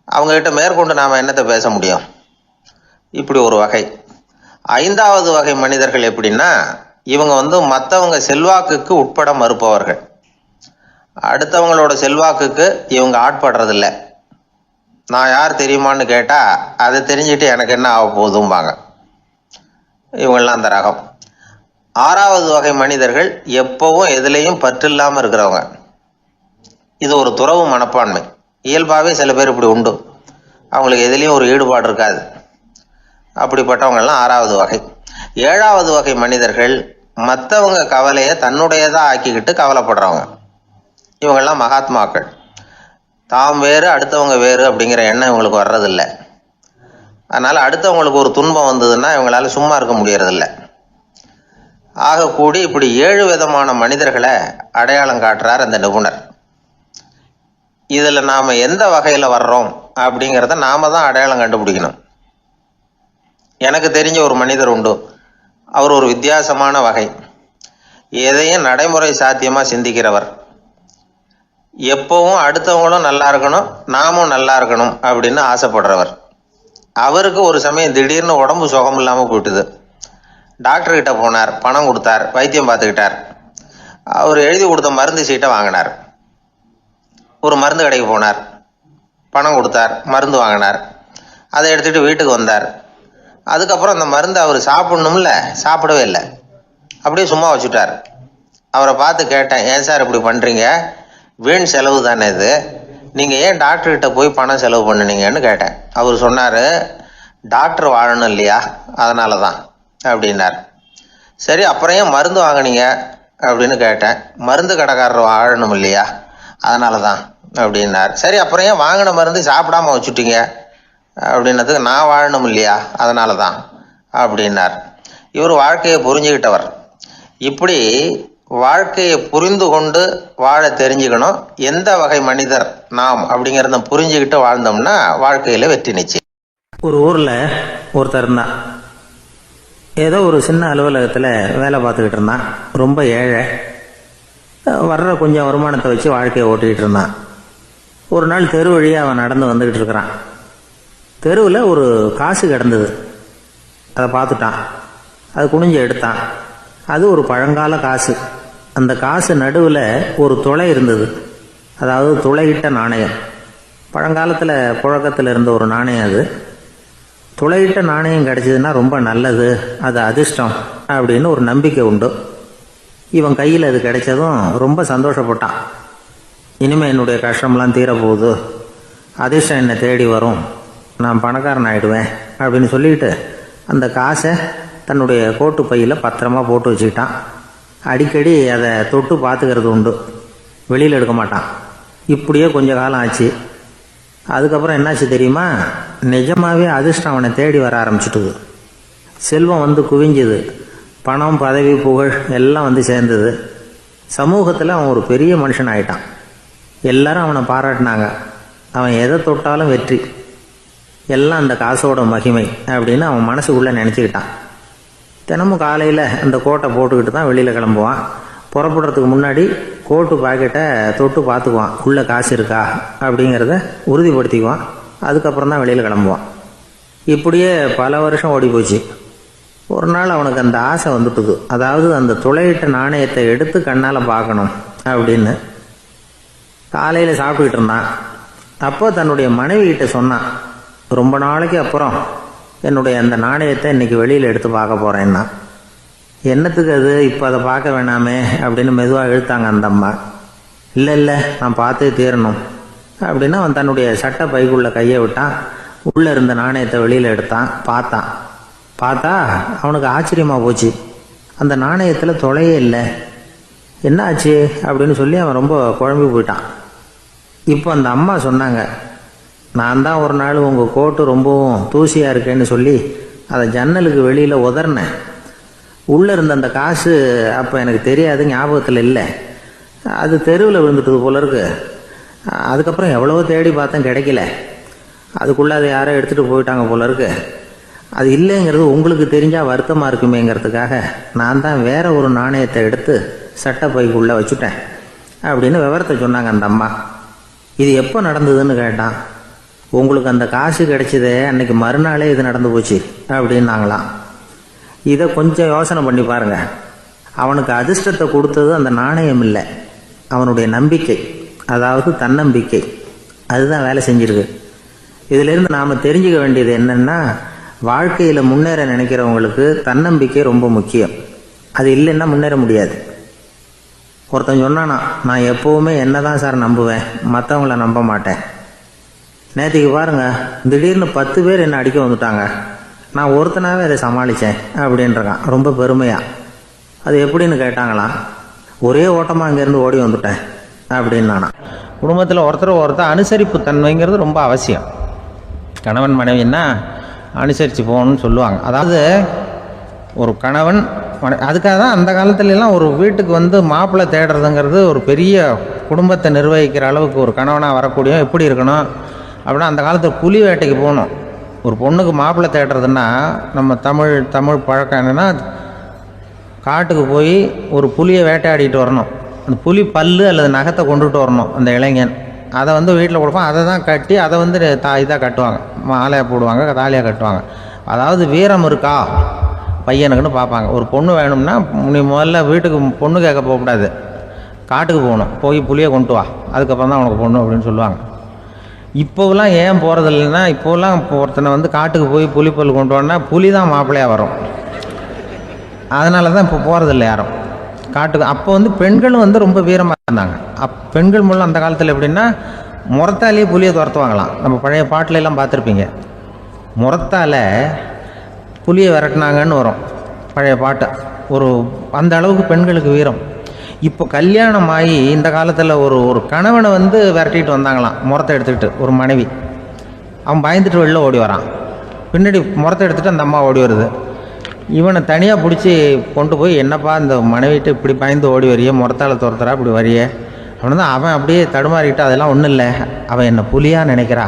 அவங்ககிட்ட மேற்கொண்டு நாம் என்னத்தை பேச முடியும்? இப்படி ஒரு வகை. 5வது வகை மனிதர்கள் எப்படின்னா, இவங்க மற்றவங்க செல்வாக்குக்கு உட்பட மறுப்பவர்கள். அடுத்தவங்களோட செல்வாக்குக்கு இவங்க ஆட்படுறதில்ல. நான் யார் தெரியுமான்னு கேட்டால் அதை தெரிஞ்சுட்டு எனக்கு என்ன ஆக போகுதும்பாங்க. இவங்கெல்லாம் அந்த ரகம். 6வது வகை மனிதர்கள் எப்பவும் எதுலேயும் பற்றில்லாமல் இருக்கிறவங்க. இது ஒரு துறவு மனப்பான்மை. இயல்பாகவே சில பேர் இப்படி உண்டு, அவங்களுக்கு எதுலேயும் ஒரு ஈடுபாடு இருக்காது. அப்படிப்பட்டவங்கெல்லாம் 6வது வகை. 7வது வகை மனிதர்கள் மற்றவங்க கவலையை தன்னுடையதாக ஆக்கிக்கிட்டு கவலைப்படுறவங்க. இவங்கெல்லாம் மகாத்மாக்கள். தாம் வேறு அடுத்தவங்க வேறு அப்படிங்கிற எண்ணம் இவங்களுக்கு வர்றதில்லை. அதனால் அடுத்தவங்களுக்கு ஒரு துன்பம் வந்ததுன்னா இவங்களால சும்மா இருக்க முடியறதில்ல. ஆகக்கூடி இப்படி 7 விதமான மனிதர்களை அடையாளம் காட்டுறார் அந்த நிபுணர். இதில் நாம் எந்த வகையில் வர்றோம் அப்படிங்கிறத நாம தான் அடையாளம் கண்டுபிடிக்கணும். எனக்கு தெரிஞ்ச ஒரு மனிதர் உண்டு. அவர் ஒரு வித்தியாசமான வகை. எதையும் நடைமுறை சாத்தியமாக சிந்திக்கிறவர். எப்பவும் அடுத்தவங்களும் நல்லா இருக்கணும், நாமும் நல்லா இருக்கணும் அப்படின்னு ஆசைப்படுறவர். அவருக்கு ஒரு சமயம் திடீர்னு உடம்பு சுகம் இல்லாமல் போயிட்டுது. டாக்டர்கிட்ட போனார், பணம் கொடுத்தார், வைத்தியம் பார்த்துக்கிட்டார். அவர் எழுதி கொடுத்த மருந்து சீட்டை வாங்கினார். ஒரு மருந்து கடைக்கு போனார், பணம் கொடுத்தார், மருந்து வாங்கினார். அதை எடுத்துகிட்டு வீட்டுக்கு வந்தார். அதுக்கப்புறம் அந்த மருந்து அவர் சாப்பிடணும்ல, சாப்பிடவே இல்லை, அப்படியே சும்மா வச்சுட்டார். அவரை பார்த்து கேட்டேன், ஏன் சார் இப்படி பண்ணுறீங்க? வீண் செலவு தானே இது, நீங்கள் ஏன் டாக்டர்கிட்ட போய் பணம் செலவு பண்ணினீங்கன்னு கேட்டேன். அவர் சொன்னார், டாக்டர் வாழணும் இல்லையா, அதனால தான் அப்படின்னார். சரி, அப்புறம் ஏன் மருந்து வாங்கினீங்க அப்படின்னு கேட்டேன். மருந்து கடைக்காரர் வாழணும் இல்லையா, அதனால தான் அப்படின்னார். சரி, அப்புறம் ஏன் வாங்கின மருந்து சாப்பிடாம வச்சுட்டீங்க அப்படின்னதுக்கு, நான் வாழணும் இல்லையா அதனால தான் அப்படின்னார். இவர் வாழ்க்கையை புரிஞ்சுக்கிட்டவர். இப்படி வாழ்க்கையை புரிந்து கொண்டு வாழ தெரிஞ்சுக்கணும். எந்த வகை மனிதர் நாம் அப்படிங்கிறத புரிஞ்சுக்கிட்டு வாழ்ந்தோம்னா வாழ்க்கையில் வெற்றி நிச்சயம். ஒரு ஊரில் ஒருத்தர் இருந்தான். ஏதோ ஒரு சின்ன அலுவலகத்தில் வேலை பார்த்துக்கிட்டு இருந்தான். ரொம்ப ஏழை. வர்ற கொஞ்சம் வருமானத்தை வச்சு வாழ்க்கையை ஓட்டிக்கிட்டு இருந்தான். ஒரு நாள் தெரு வழியாக அவன் நடந்து வந்துக்கிட்டு இருக்கிறான். தெருவில் ஒரு காசு கிடந்தது. அதை பார்த்துட்டான். அது குனிஞ்சு எடுத்தான். அது ஒரு பழங்கால காசு. அந்த காசு நடுவில் ஒரு துளை இருந்தது. அதாவது துளையிட்ட நாணயம். பழங்காலத்தில் புழக்கத்தில் இருந்த ஒரு நாணயம் அது. துளையிட்ட நாணயம் கிடச்சிதுன்னா ரொம்ப நல்லது, அது அதிர்ஷ்டம் அப்படின்னு ஒரு நம்பிக்கை உண்டு. இவன் கையில் அது கிடைச்சதும் ரொம்ப சந்தோஷப்பட்டான். இனிமேல் என்னுடைய கஷ்டம்லாம் தீரப்போகுது, அதிர்ஷ்டம் என்னை தேடி வரும், நான் பணக்காரன் ஆகிடுவேன் அப்படின்னு சொல்லிட்டு அந்த காசை தன்னுடைய கோட்டு பையில் பத்திரமா போட்டு வச்சுக்கிட்டான். அடிக்கடி அதை தொட்டு பார்த்துக்கிறது உண்டு, வெளியில் எடுக்க மாட்டான். இப்படியே கொஞ்ச காலம் ஆச்சு. அதுக்கப்புறம் என்னாச்சு தெரியுமா? நிஜமாகவே அதிர்ஷ்டம் அவனை தேடி வர ஆரம்பிச்சிட்டுது. செல்வம் வந்து குவிஞ்சுது. பணம், பதவி, புகழ் எல்லாம் வந்து சேர்ந்தது. சமூகத்தில் அவன் ஒரு பெரிய மனுஷன் ஆயிட்டான். எல்லாரும் அவனை பாராட்டினாங்க. அவன் எதை தொட்டாலும் வெற்றி, எல்லாம் அந்த காசோட மகிமை அப்படின்னு அவன் மனசுக்குள்ளே நினச்சிக்கிட்டான். தினமும் காலையில் அந்த கோட்டை போட்டுக்கிட்டு தான் வெளியில் கிளம்புவான். புறப்படுறதுக்கு முன்னாடி கோட்டு பாக்கெட்டை தொட்டு பார்த்துக்குவான், உள்ளே காசு இருக்கா அப்படிங்கிறத உறுதிப்படுத்திக்குவான். அதுக்கப்புறம் தான் வெளியில் கிளம்புவான். இப்படியே பல வருஷம் ஓடி போச்சு. ஒரு நாள் அவனுக்கு அந்த ஆசை வந்துட்டுது. அதாவது அந்த துளையிட்ட நாணயத்தை எடுத்து கண்ணால் பார்க்கணும் அப்படின்னு. காலையில் சாப்பிட்டுக்கிட்டு இருந்தான். அப்போ தன்னுடைய மனைவிகிட்ட சொன்னான், ரொம்ப நாளைக்கு அப்புறம் என்னுடைய அந்த நாணயத்தை இன்றைக்கி வெளியில் எடுத்து பார்க்க போகிறேன்னா. என்னத்துக்கு அது, இப்போ அதை பார்க்க வேணாமே அப்படின்னு மெதுவாக இழுத்தாங்க அந்த அம்மா. இல்லை நான் பார்த்தே தீரணும் அப்படின்னு அவன் தன்னுடைய சட்டை பைக்குள்ளே கையை விட்டான். உள்ளே இருந்த நாணயத்தை வெளியில் எடுத்தான், பார்த்தா அவனுக்கு ஆச்சரியமாக போச்சு. அந்த நாணயத்தில் தொலையே இல்லை. என்ன ஆச்சு அப்படின்னு சொல்லி அவன் ரொம்ப குழம்பி போயிட்டான். இப்போ அந்த அம்மா சொன்னாங்க, நான் தான் ஒரு நாள் உங்கள் கோட்டு ரொம்பவும் தூசியாக இருக்கேன்னு சொல்லி அதை ஜன்னலுக்கு வெளியில் உதறினேன். உள்ளே இருந்த அந்த காசு அப்போ எனக்கு தெரியாது, ஞாபகத்தில் இல்லை. அது தெருவில் விழுந்துட்டது போல இருக்கு. அதுக்கப்புறம் எவ்வளவோ தேடி பார்த்தேன், கிடைக்கல. அதுக்குள்ளே அதை யாரோ எடுத்துகிட்டு போயிட்டாங்க போல இருக்கு. அது இல்லைங்கிறது உங்களுக்கு தெரிஞ்சால் வருத்தமாக இருக்குமேங்கிறதுக்காக நான் தான் வேற ஒரு நாணயத்தை எடுத்து சட்டை பைக்குள்ளே வச்சுட்டேன் அப்படின்னு விவரத்தை சொன்னாங்க அந்த அம்மா. இது எப்போ நடந்ததுன்னு கேட்டான். உங்களுக்கு அந்த காசு கிடைச்சதே அன்னைக்கு மறுநாளே இது நடந்து போச்சு அப்படின்னாங்களாம். இதை கொஞ்சம் யோசனை பண்ணி பாருங்க. அவனுக்கு அதிர்ஷ்டத்தை கொடுத்தது அந்த நாணயம் இல்லை, அவனுடைய நம்பிக்கை, அதாவது தன்னம்பிக்கை. அதுதான் வேலை செஞ்சிருக்கு. இதிலிருந்து நாம் தெரிஞ்சுக்க வேண்டியது என்னென்னா, வாழ்க்கையில் முன்னேற நினைக்கிறவங்களுக்கு தன்னம்பிக்கை ரொம்ப முக்கியம். அது இல்லைன்னா முன்னேற முடியாது. ஒருத்தன் சொன்னானா, நான் எப்போவுமே என்ன தான் சார் நம்புவேன், மற்றவங்கள நம்ப மாட்டேன். நேற்றுக்கு பாருங்கள், திடீர்னு 10 பேர் என்னை அடிக்க வந்துட்டாங்க, நான் ஒருத்தனாகவே அதை சமாளித்தேன் அப்படின்றான் ரொம்ப பெருமையாக. அது எப்படின்னு கேட்டாங்களாம். ஒரே ஓட்டமாக அங்கேருந்து ஓடி வந்துட்டேன் அப்படின்னு நானா. குடும்பத்தில் ஒருத்தர் அனுசரிப்பு தன்மைங்கிறது ரொம்ப அவசியம். கணவன் மனைவின்னா அனுசரித்து போகணும்னு சொல்லுவாங்க. அதாவது ஒரு கணவன் அதுக்காக தான் அந்த காலத்துலலாம் ஒரு வீட்டுக்கு வந்து மாப்பிள்ளை தேடுறதுங்கிறது ஒரு பெரிய குடும்பத்தை நிர்வகிக்கிற அளவுக்கு ஒரு கணவனாக வரக்கூடிய எப்படி இருக்கணும் அப்படின்னா, அந்த காலத்தில் புலி வேட்டைக்கு போகணும். ஒரு பொண்ணுக்கு மாப்பிள்ளை தேடுறதுன்னா நம்ம தமிழ் பழக்கம் என்னென்னா, காட்டுக்கு போய் ஒரு புலியை வேட்டையாடிட்டு வரணும். அந்த புலி பல்லு அல்லது நகத்தை கொண்டுட்டு வரணும் அந்த இளைஞன். அதை வந்து வீட்டில் கொடுப்பான். அதை தான் கட்டி அதை வந்து இதாக கட்டுவாங்க, மாலையாக போடுவாங்க, தாலியாக கட்டுவாங்க. அதாவது வீரம் இருக்கா பையனுக்குன்னு பார்ப்பாங்க. ஒரு பொண்ணு வேணும்னா நீ முதல்ல வீட்டுக்கு பொண்ணு கேட்க போகக்கூடாது, காட்டுக்கு போகணும், போய் புளியை கொண்டு வா, அதுக்கப்புறம் தான் உனக்கு பொண்ணு அப்படின்னு சொல்லுவாங்க. இப்போவெல்லாம் ஏன் போகிறது இல்லைன்னா, இப்போலாம் ஒருத்தனை வந்து காட்டுக்கு போய் புலிப்பல் கொண்டு வரனா புலி தான் மாப்பிள்ளையாக வரும். அதனால தான் இப்போ போகிறதில்ல யாரும் காட்டுக்கு. அப்போ வந்து பெண்களும் வந்து ரொம்ப வீரமாக இருந்தாங்க. பெண்கள் மூலம் அந்த காலத்தில் எப்படின்னா, முறத்தாலேயே புலியை துரத்துவாங்களாம். நம்ம பழைய பாட்டிலெல்லாம் பார்த்துருப்பீங்க, முறத்தால் புலியை விரட்டினாங்கன்னு வரும் பழைய பாட்டை. அந்த அளவுக்கு பெண்களுக்கு வீரம். இப்போ கல்யாணம் ஆகி இந்த காலத்தில் ஒரு கணவனை வந்து விரட்டிட்டு வந்தாங்களாம் முறத்தை எடுத்துக்கிட்டு. ஒரு மனைவி, அவன் பயந்துட்டு வெளில ஓடி வரான். பின்னாடி முறத்தை எடுத்துகிட்டு அந்த அம்மா ஓடி வருது. இவனை தனியாக பிடிச்சி கொண்டு போய், என்னப்பா இந்த மனைவிட்டு இப்படி பயந்து ஓடி வரையே, முறத்தால் துரத்துறா இப்படி வரையே அப்படின்னு தான் அவன் அப்படியே தடுமாறிட்டு, அதெல்லாம் ஒன்றும் இல்லை, அவன் என்னை புலியாக நினைக்கிறா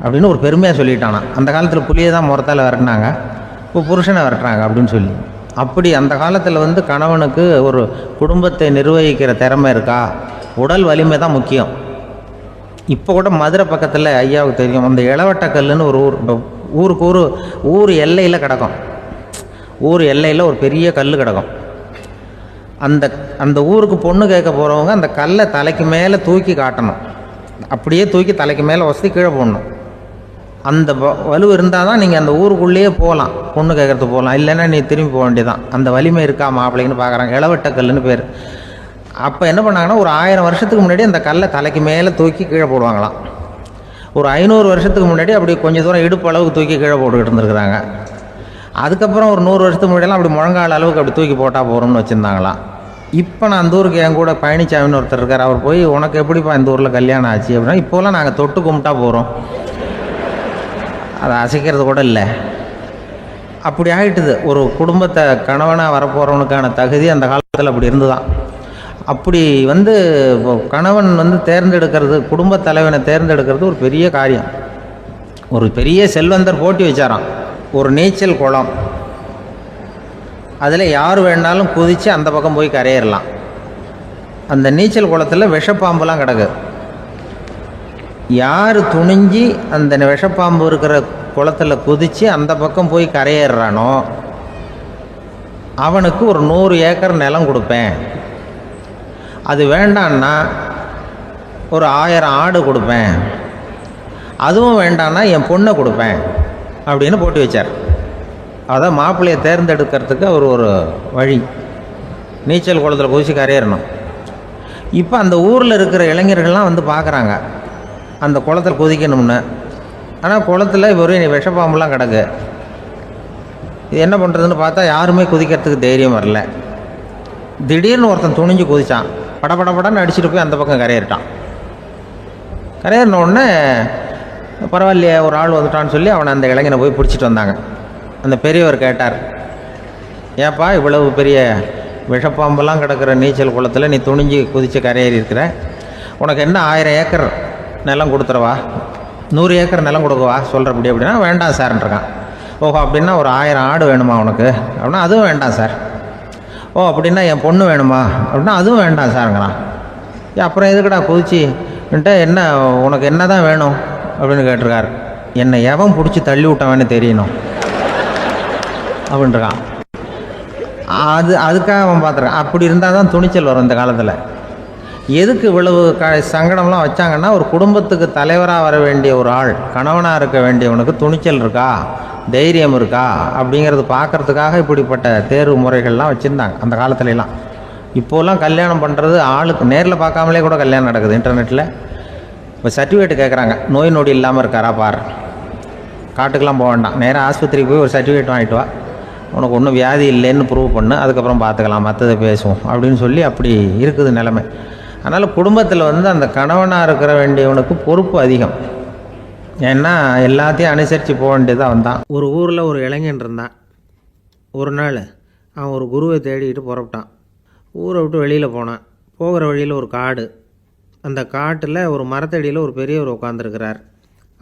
அப்படின்னு ஒரு பெருமையாக சொல்லிட்டானான். அந்த காலத்தில் புலியை தான் முறத்தால் விரட்டினாங்க, இப்போ புருஷனை விரட்டுறாங்க அப்படின்னு சொல்லி. அப்படி அந்த காலத்தில் வந்து கணவனுக்கு ஒரு குடும்பத்தை நிர்வகிக்கிற திறமை இருக்கா, உடல் வலிமை தான் முக்கியம். இப்போ கூட மதுரை பக்கத்தில் ஐயாவுக்கு தெரியும், அந்த இளவட்டக்கல்லுன்னு ஒரு ஊர் எல்லையில் கிடக்கும். ஊர் எல்லையில் ஒரு பெரிய கல் கிடக்கும். அந்த ஊருக்கு பொண்ணு கேட்க போகிறவங்க அந்த கல்லை தலைக்கு மேலே தூக்கி காட்டணும். அப்படியே தூக்கி தலைக்கு மேலே வசதி கீழே போடணும். அந்த வலு இருந்தால் தான் நீங்கள் அந்த ஊருக்குள்ளேயே போகலாம், பொண்ணு கேட்குறதுக்கு போகலாம். இல்லைன்னா நீ திரும்பி போக வேண்டியதான். அந்த வலிமை இருக்கா மாப்பிள்ளைன்னு பார்க்குறாங்க. இளவட்டக்கல்லுன்னு பேர். அப்போ என்ன பண்ணாங்கன்னா, ஒரு 1000 வருஷத்துக்கு முன்னாடி அந்த கல்லை தலைக்கு மேலே தூக்கி கீழே போடுவாங்களாம். ஒரு 500 வருஷத்துக்கு முன்னாடி அப்படி கொஞ்சம் தூரம் இடுப்பு அளவுக்கு தூக்கி கீழே போட்டுக்கிட்டு இருந்துருக்குறாங்க. அதுக்கப்புறம் ஒரு 100 வருஷத்துக்கு முன்னாடியெல்லாம் அப்படி முழங்கால் அளவுக்கு அப்படி தூக்கி போட்டால் போகிறோம்னு வச்சுருந்தாங்களாம். இப்போ நான் அந்த ஊருக்கு என் கூட பழனிசாமின்னு ஒருத்தர் இருக்கார். அவர் போய், உனக்கு எப்படிப்பா இந்த ஊரில் கல்யாணம் ஆச்சு அப்படின்னா, இப்போலாம் நாங்கள் தொட்டு கும்பிட்டா போகிறோம், அதை அசைக்கிறது கூட இல்லை. அப்படி ஆகிட்டுது. ஒரு குடும்பத்தை கணவனாக வரப்போகிறவனுக்கான தகுதி அந்த காலத்தில் அப்படி இருந்துதான். அப்படி வந்து கணவன் வந்து தேர்ந்தெடுக்கிறது, குடும்ப தலைவனை தேர்ந்தெடுக்கிறது ஒரு பெரிய காரியம். ஒரு பெரிய செல்வந்தர் போட்டி வச்சாராம். ஒரு நீச்சல் குளம், அதில் யார் வேணாலும் குதித்து அந்த பக்கம் போய் கரையிடலாம். அந்த நீச்சல் குளத்தில் விஷப்பாம்புலாம் கிடக்கு. யார் துணிஞ்சி அந்த விஷப்பாம்பு இருக்கிற குளத்தில் குதித்து அந்த பக்கம் போய் கரையேறானோ அவனுக்கு ஒரு 100 ஏக்கர் நிலம் கொடுப்பேன். அது வேண்டான்னா ஒரு 1000 ஆடு கொடுப்பேன். அதுவும் வேண்டான்னா என் பொண்ணை கொடுப்பேன் அப்படின்னு போட்டி வச்சார். அதான் மாப்பிள்ளையை தேர்ந்தெடுக்கிறதுக்கு அவர் ஒரு வழி, நீச்சல் குளத்தில் குதிச்சு கரையேறணும். இப்போ அந்த ஊரில் இருக்கிற இளைஞர்கள்லாம் வந்து பார்க்குறாங்க அந்த குளத்தில் குதிக்கணும்னு. ஆனால் குளத்தில் வெறும் விஷப்பாம்புலாம் கிடக்கு. இது என்ன பண்ணுறதுன்னு பார்த்தா யாருமே குதிக்கிறதுக்கு தைரியம் வரல. திடீர்னு ஒருத்தன் துணிஞ்சு குதித்தான். படபடன்னு அடிச்சுட்டு போய் அந்த பக்கம் கரையேறிட்டான். கரையேறின உடனே பரவாயில்லையே ஒரு ஆள் வந்துட்டான்னு சொல்லி அவனை அந்த இளைஞனை போய் பிடிச்சிட்டு வந்தாங்க. அந்த பெரியவர் கேட்டார், ஏப்பா இவ்வளவு பெரிய விஷப்பாம்பெல்லாம் கிடக்கிற நீச்சல் குளத்தில் நீ துணிஞ்சு குதித்து கரையேறி இருக்கிற, உனக்கு என்ன 1000 ஏக்கர் நிலம் கொடுத்துறவா, 100 ஏக்கர் நிலம் கொடுக்கவா சொல்கிறப்படி அப்படின்னா வேண்டாம் சார்ன்றான். ஓஹோ அப்படின்னா ஒரு 1000 ஆடு வேணுமா உனக்கு அப்படின்னா அதுவும் வேண்டாம் சார். ஓ அப்படின்னா என் பொண்ணு வேணுமா அப்படின்னா அதுவும் வேண்டாம் சாருங்கிறான். அப்புறம் எதுக்குடா குதிச்சுன்ட்டு என்ன உனக்கு என்ன தான் வேணும் அப்படின்னு கேட்டிருக்காரு. என்னை எவன் பிடிச்சி தள்ளி விட்டவன்னு தெரியணும் அப்படின்றான். அதுக்காக அவன் பார்த்துருக்கான். அப்படி இருந்தால் தான் துணிச்சல் வரும் இந்த காலத்தில். எதுக்கு இவ்வளவு சங்கடம்லாம் வச்சாங்கன்னா, ஒரு குடும்பத்துக்கு தலைவராக வர வேண்டிய ஒரு ஆள், கணவனாக இருக்க வேண்டியவனுக்கு துணிச்சல் இருக்கா, தைரியம் இருக்கா அப்படிங்கிறது பார்க்குறதுக்காக இப்படிப்பட்ட தேர்வு முறைகள்லாம் வச்சுருந்தாங்க அந்த காலத்துலலாம். இப்போலாம் கல்யாணம் பண்ணுறது ஆளுக்கு நேரில் பார்க்காமலே கூட கல்யாணம் நடக்குது இன்டர்நெட்டில். இப்போ சர்டிஃபிகேட் கேட்குறாங்க, நோய் நொடி இல்லாமல் இருக்காரா பார். காட்டுக்கெலாம் போக வேண்டாம், நேராக ஆஸ்பத்திரிக்கு போய் ஒரு சர்டிஃபிகேட் வாங்கிட்டு வா, உனக்கு ஒன்றும் வியாதி இல்லைன்னு ப்ரூவ் பண்ணு, அதுக்கப்புறம் பார்த்துக்கலாம், மற்றதை பேசுவோம் அப்படின்னு சொல்லி அப்படி இருக்குது நிலைமை. அதனால் குடும்பத்தில் அந்த கணவனாக இருக்கிற வேண்டியவனுக்கு பொறுப்பு அதிகம். ஏன்னா எல்லாத்தையும் அனுசரித்து போக வேண்டியதாக வந்தான். ஒரு ஊரில் ஒரு இளைஞன் இருந்தான். ஒரு நாள் அவன் ஒரு குருவை தேடிட்டு புறப்பட்டான். ஊரை விட்டு வெளியில் போனான். போகிற வழியில் ஒரு காடு. அந்த காட்டில் ஒரு மரத்தடியில் ஒரு பெரியவர் உட்காந்துருக்கிறார்.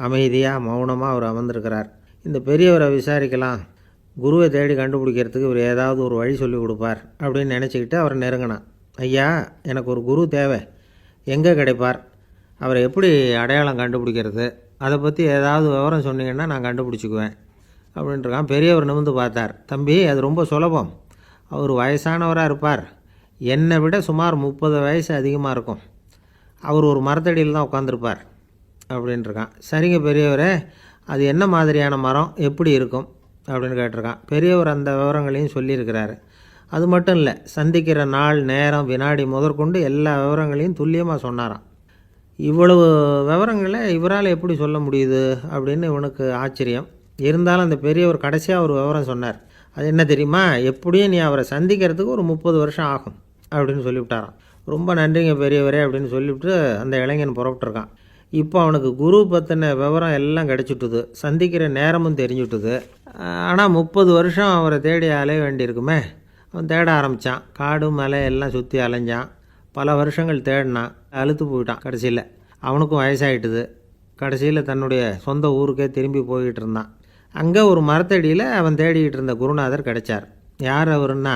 அமைதியாக மௌனமாக அவர் அமர்ந்திருக்கிறார். இந்த பெரியவரை விசாரிக்கலாம், குருவை தேடி கண்டுபிடிக்கிறதுக்கு இவர் ஏதாவது ஒரு வழி சொல்லி கொடுப்பார் அப்படின்னு நினச்சிக்கிட்டு அவரை நெருங்கினான். ஐயா, எனக்கு ஒரு குரு தேவை, எங்கே கிடைப்பார், அவரை எப்படி அடையாளம் கண்டுபிடிக்கிறது, அதை பற்றி ஏதாவது விவரம் சொன்னீங்கன்னா நான் கண்டுபிடிச்சிக்குவேன் அப்படின்ட்டுருக்கான். பெரியவர் நிமிர்ந்து பார்த்தார். தம்பி, அது ரொம்ப சுலபம். அவர் வயசானவராக இருப்பார், என்னை விட சுமார் 30 வயசு அதிகமாக இருக்கும். அவர் ஒரு மரத்தடியில் தான் உட்காந்துருப்பார் அப்படின்ட்டுருக்கான். சரிங்க பெரியவரே, அது என்ன மாதிரியான மரம், எப்படி இருக்கும் அப்படின்னு கேட்டிருக்கான். பெரியவர் அந்த விவரங்களையும் சொல்லியிருக்கிறாரு. அது மட்டும் இல்லை, சந்திக்கிற நாள், நேரம், வினாடி முதற்கொண்டு எல்லா விவரங்களையும் துல்லியமாக சொன்னாராம். இவ்வளவு விவரங்களை இவரால் எப்படி சொல்ல முடியுது அப்படின்னு இவனுக்கு ஆச்சரியம். இருந்தாலும் அந்த பெரியவர் கடைசியாக ஒரு விவரம் சொன்னார். அது என்ன தெரியுமா, எப்படியும் நீ அவரை சந்திக்கிறதுக்கு ஒரு 30 வருஷம் ஆகும் அப்படின்னு சொல்லிவிட்டாராம். ரொம்ப நன்றிங்க பெரியவரே அப்படின்னு சொல்லிவிட்டு அந்த இளைஞன் புறப்பட்டுருக்கான். இப்போ அவனுக்கு குரு பற்றின விவரம் எல்லாம் கிடச்சிட்டுது, சந்திக்கிற நேரமும் தெரிஞ்சுட்டுது. ஆனால் 30 வருஷம் அவரை தேடி அலைய வேண்டியிருக்குமே. அவன் தேட ஆரம்பித்தான். காடு மலை எல்லாம் சுற்றி அலைஞ்சான். பல வருஷங்கள் தேடினான், அழுத்து போயிட்டான். கடைசியில் அவனுக்கும் வயசாகிட்டுது. கடைசியில் தன்னுடைய சொந்த ஊருக்கே திரும்பி போய்கிட்டு இருந்தான். அங்கே ஒரு மரத்தடியில் அவன் தேடிக்கிட்டு இருந்த குருநாதர் கிடைச்சார். யார் அவருன்னா,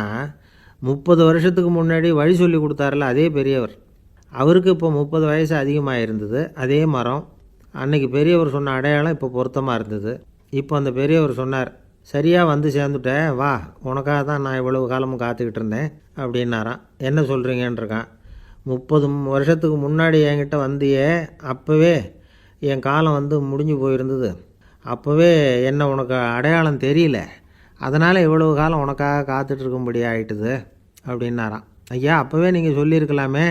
30 வருஷத்துக்கு முன்னாடி வழி சொல்லி கொடுத்தாருல அதே பெரியவர். அவருக்கு இப்போ 30 வயசு அதிகமாக இருந்தது. அதே மரம், அன்னைக்கு பெரியவர் சொன்ன அடையாளம் இப்போ பொருத்தமாக இருந்தது. இப்போ அந்த பெரியவர் சொன்னார், சரியாக வந்து சேர்ந்துட்டேன், வா, உனக்காக தான் நான் இவ்வளவு காலமும் காத்துக்கிட்டு இருந்தேன் அப்படின்னாரான். என்ன சொல்கிறீங்கன்றிருக்கான். 30 வருஷத்துக்கு முன்னாடி என்கிட்ட வந்தியே, அப்போவே என் காலம் முடிஞ்சு போயிருந்தது. அப்போவே என்ன உனக்கு அடையாளம் தெரியல, அதனால் இவ்வளவு காலம் உனக்காக காத்துட்ருக்கும்படி ஆகிட்டுது அப்படின்னாரான். ஐயா, அப்போவே நீங்கள் சொல்லியிருக்கலாமே,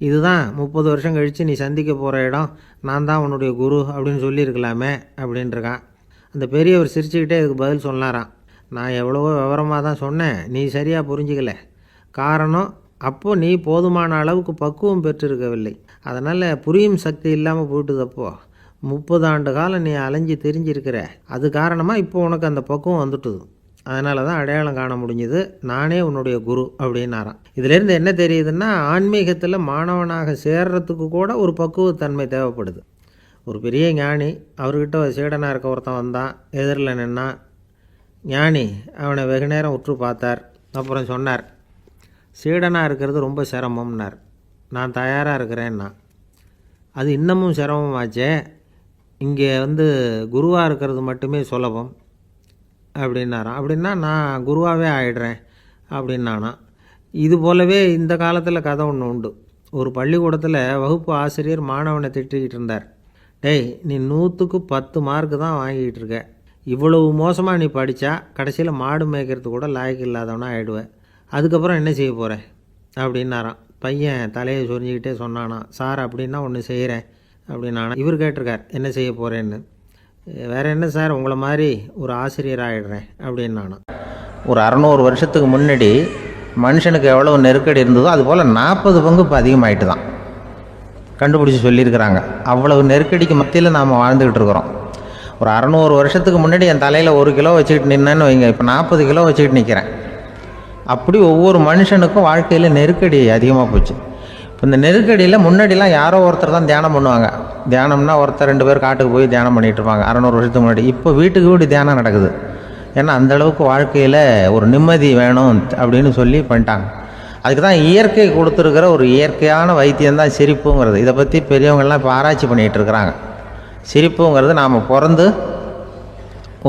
இதுதான் 30 வருஷம் கழித்து நீ சந்திக்க போகிற இடம், நான் தான் உன்னுடைய குரு அப்படின்னு சொல்லியிருக்கலாமே அப்படின்ட்டுருக்கான். அந்த பெரியவர் சிரிச்சுக்கிட்டே இதுக்கு பதில் சொன்னாராம். நான் எவ்வளவோ விவரமாக தான் சொன்னேன், நீ சரியாக புரிஞ்சிக்கல. காரணம், அப்போது நீ போதுமான அளவுக்கு பக்குவம் பெற்றிருக்கவில்லை, அதனால் புரியும் சக்தி இல்லாமல் போயிட்டுதப்போ 30 ஆண்டு காலம் நீ அலைஞ்சி தெரிஞ்சிருக்கிற. அது காரணமாக இப்போ உனக்கு அந்த பக்குவம் வந்துட்டுது, அதனால தான் அடையாளம் காண முடிஞ்சுது, நானே உன்னுடைய குரு அப்படின்னாராம். இதிலேருந்து என்ன தெரியுதுன்னா, ஆன்மீகத்தில் மாணவனாக சேர்றதுக்கு கூட ஒரு பக்குவத்தன்மை தேவைப்படுது. ஒரு பெரிய ஞானி, அவர்கிட்ட சீடனாக இருக்க ஒருத்தன் வந்தான், எதிரில் நின்னான். ஞானி அவனை வெகு நேரம் உற்று பார்த்தார். அப்புறம் சொன்னார், சீடனாக இருக்கிறது ரொம்ப சிரமம்னார். நான் தயாராக இருக்கிறேன்னா. அது இன்னமும் சிரமமாச்சே, இங்கே குருவாக இருக்கிறது மட்டுமே சுலபம் அப்படின்னாராம். அப்படின்னா நான் குருவாகவே ஆகிடுறேன் அப்படின்னானா. இது போலவே இந்த காலத்தில் கதை ஒன்று உண்டு. ஒரு பள்ளிக்கூடத்தில் வகுப்பு ஆசிரியர் மாணவனை திட்டிக்கிட்டு இருந்தார். டேய், நீ 100க்கு 10 மார்க்கு தான் வாங்கிக்கிட்டு இருக்க, இவ்வளவு மோசமாக நீ படித்தா கடைசியில் மாடு மேய்க்கிறது கூட லாய்க்கு இல்லாதவனா ஆகிடுவேன், அதுக்கப்புறம் என்ன செய்ய போகிறேன் அப்படின்னாராம். பையன் தலையை சொரிஞ்சிக்கிட்டே சொன்னானா, சார் அப்படின்னா ஒன்று செய்கிறேன் அப்படின்னானா. இவர் கேட்டிருக்கார், என்ன செய்ய போகிறேன்னு. வேறு என்ன சார் உங்களை மாதிரி ஒரு ஆசிரியர் ஆகிடுறேன் அப்படின்னு நானும். ஒரு 600 வருஷத்துக்கு முன்னாடி மனுஷனுக்கு எவ்வளோ நெருக்கடி இருந்ததோ அதுபோல் 40 பங்கு இப்போ அதிகமாகிட்டு தான் கண்டுபிடிச்சி சொல்லியிருக்கிறாங்க. அவ்வளவு நெருக்கடிக்கு மத்தியில் நாம் வாழ்ந்துக்கிட்டு இருக்கிறோம். ஒரு 600 வருஷத்துக்கு முன்னாடி என் தலையில் 1 கிலோ வச்சுக்கிட்டு நின்னேன்னு வைங்க, இப்போ 40 கிலோ வச்சுக்கிட்டு நிற்கிறேன். அப்படி ஒவ்வொரு மனுஷனுக்கும் வாழ்க்கையில் நெருக்கடி அதிகமாக போச்சு. இப்போ இந்த நெருக்கடியில் முன்னாடிலாம் யாரோ ஒருத்தர் தான் தியானம் பண்ணுவாங்க. தியானம்னா ஒருத்தர் 2 பேர் காட்டுக்கு போய் தியானம் பண்ணிகிட்டு இருப்பாங்க 600 வருஷத்துக்கு முன்னாடி. இப்போ வீட்டுக்கு வீடு தியானம் நடக்குது. ஏன்னா அந்தளவுக்கு வாழ்க்கையில் ஒரு நிம்மதி வேணும் அப்படின்னு சொல்லி பண்ணிட்டாங்க. அதுக்கு தான் இயற்கை கொடுத்துருக்கிற ஒரு இயற்கையான வைத்தியம்தான் சிரிப்புங்கிறது. இதை பற்றி பெரியவங்கள்லாம் இப்போ ஆராய்ச்சி பண்ணிகிட்டு இருக்கிறாங்க. சிரிப்புங்கிறது நாம் பிறந்து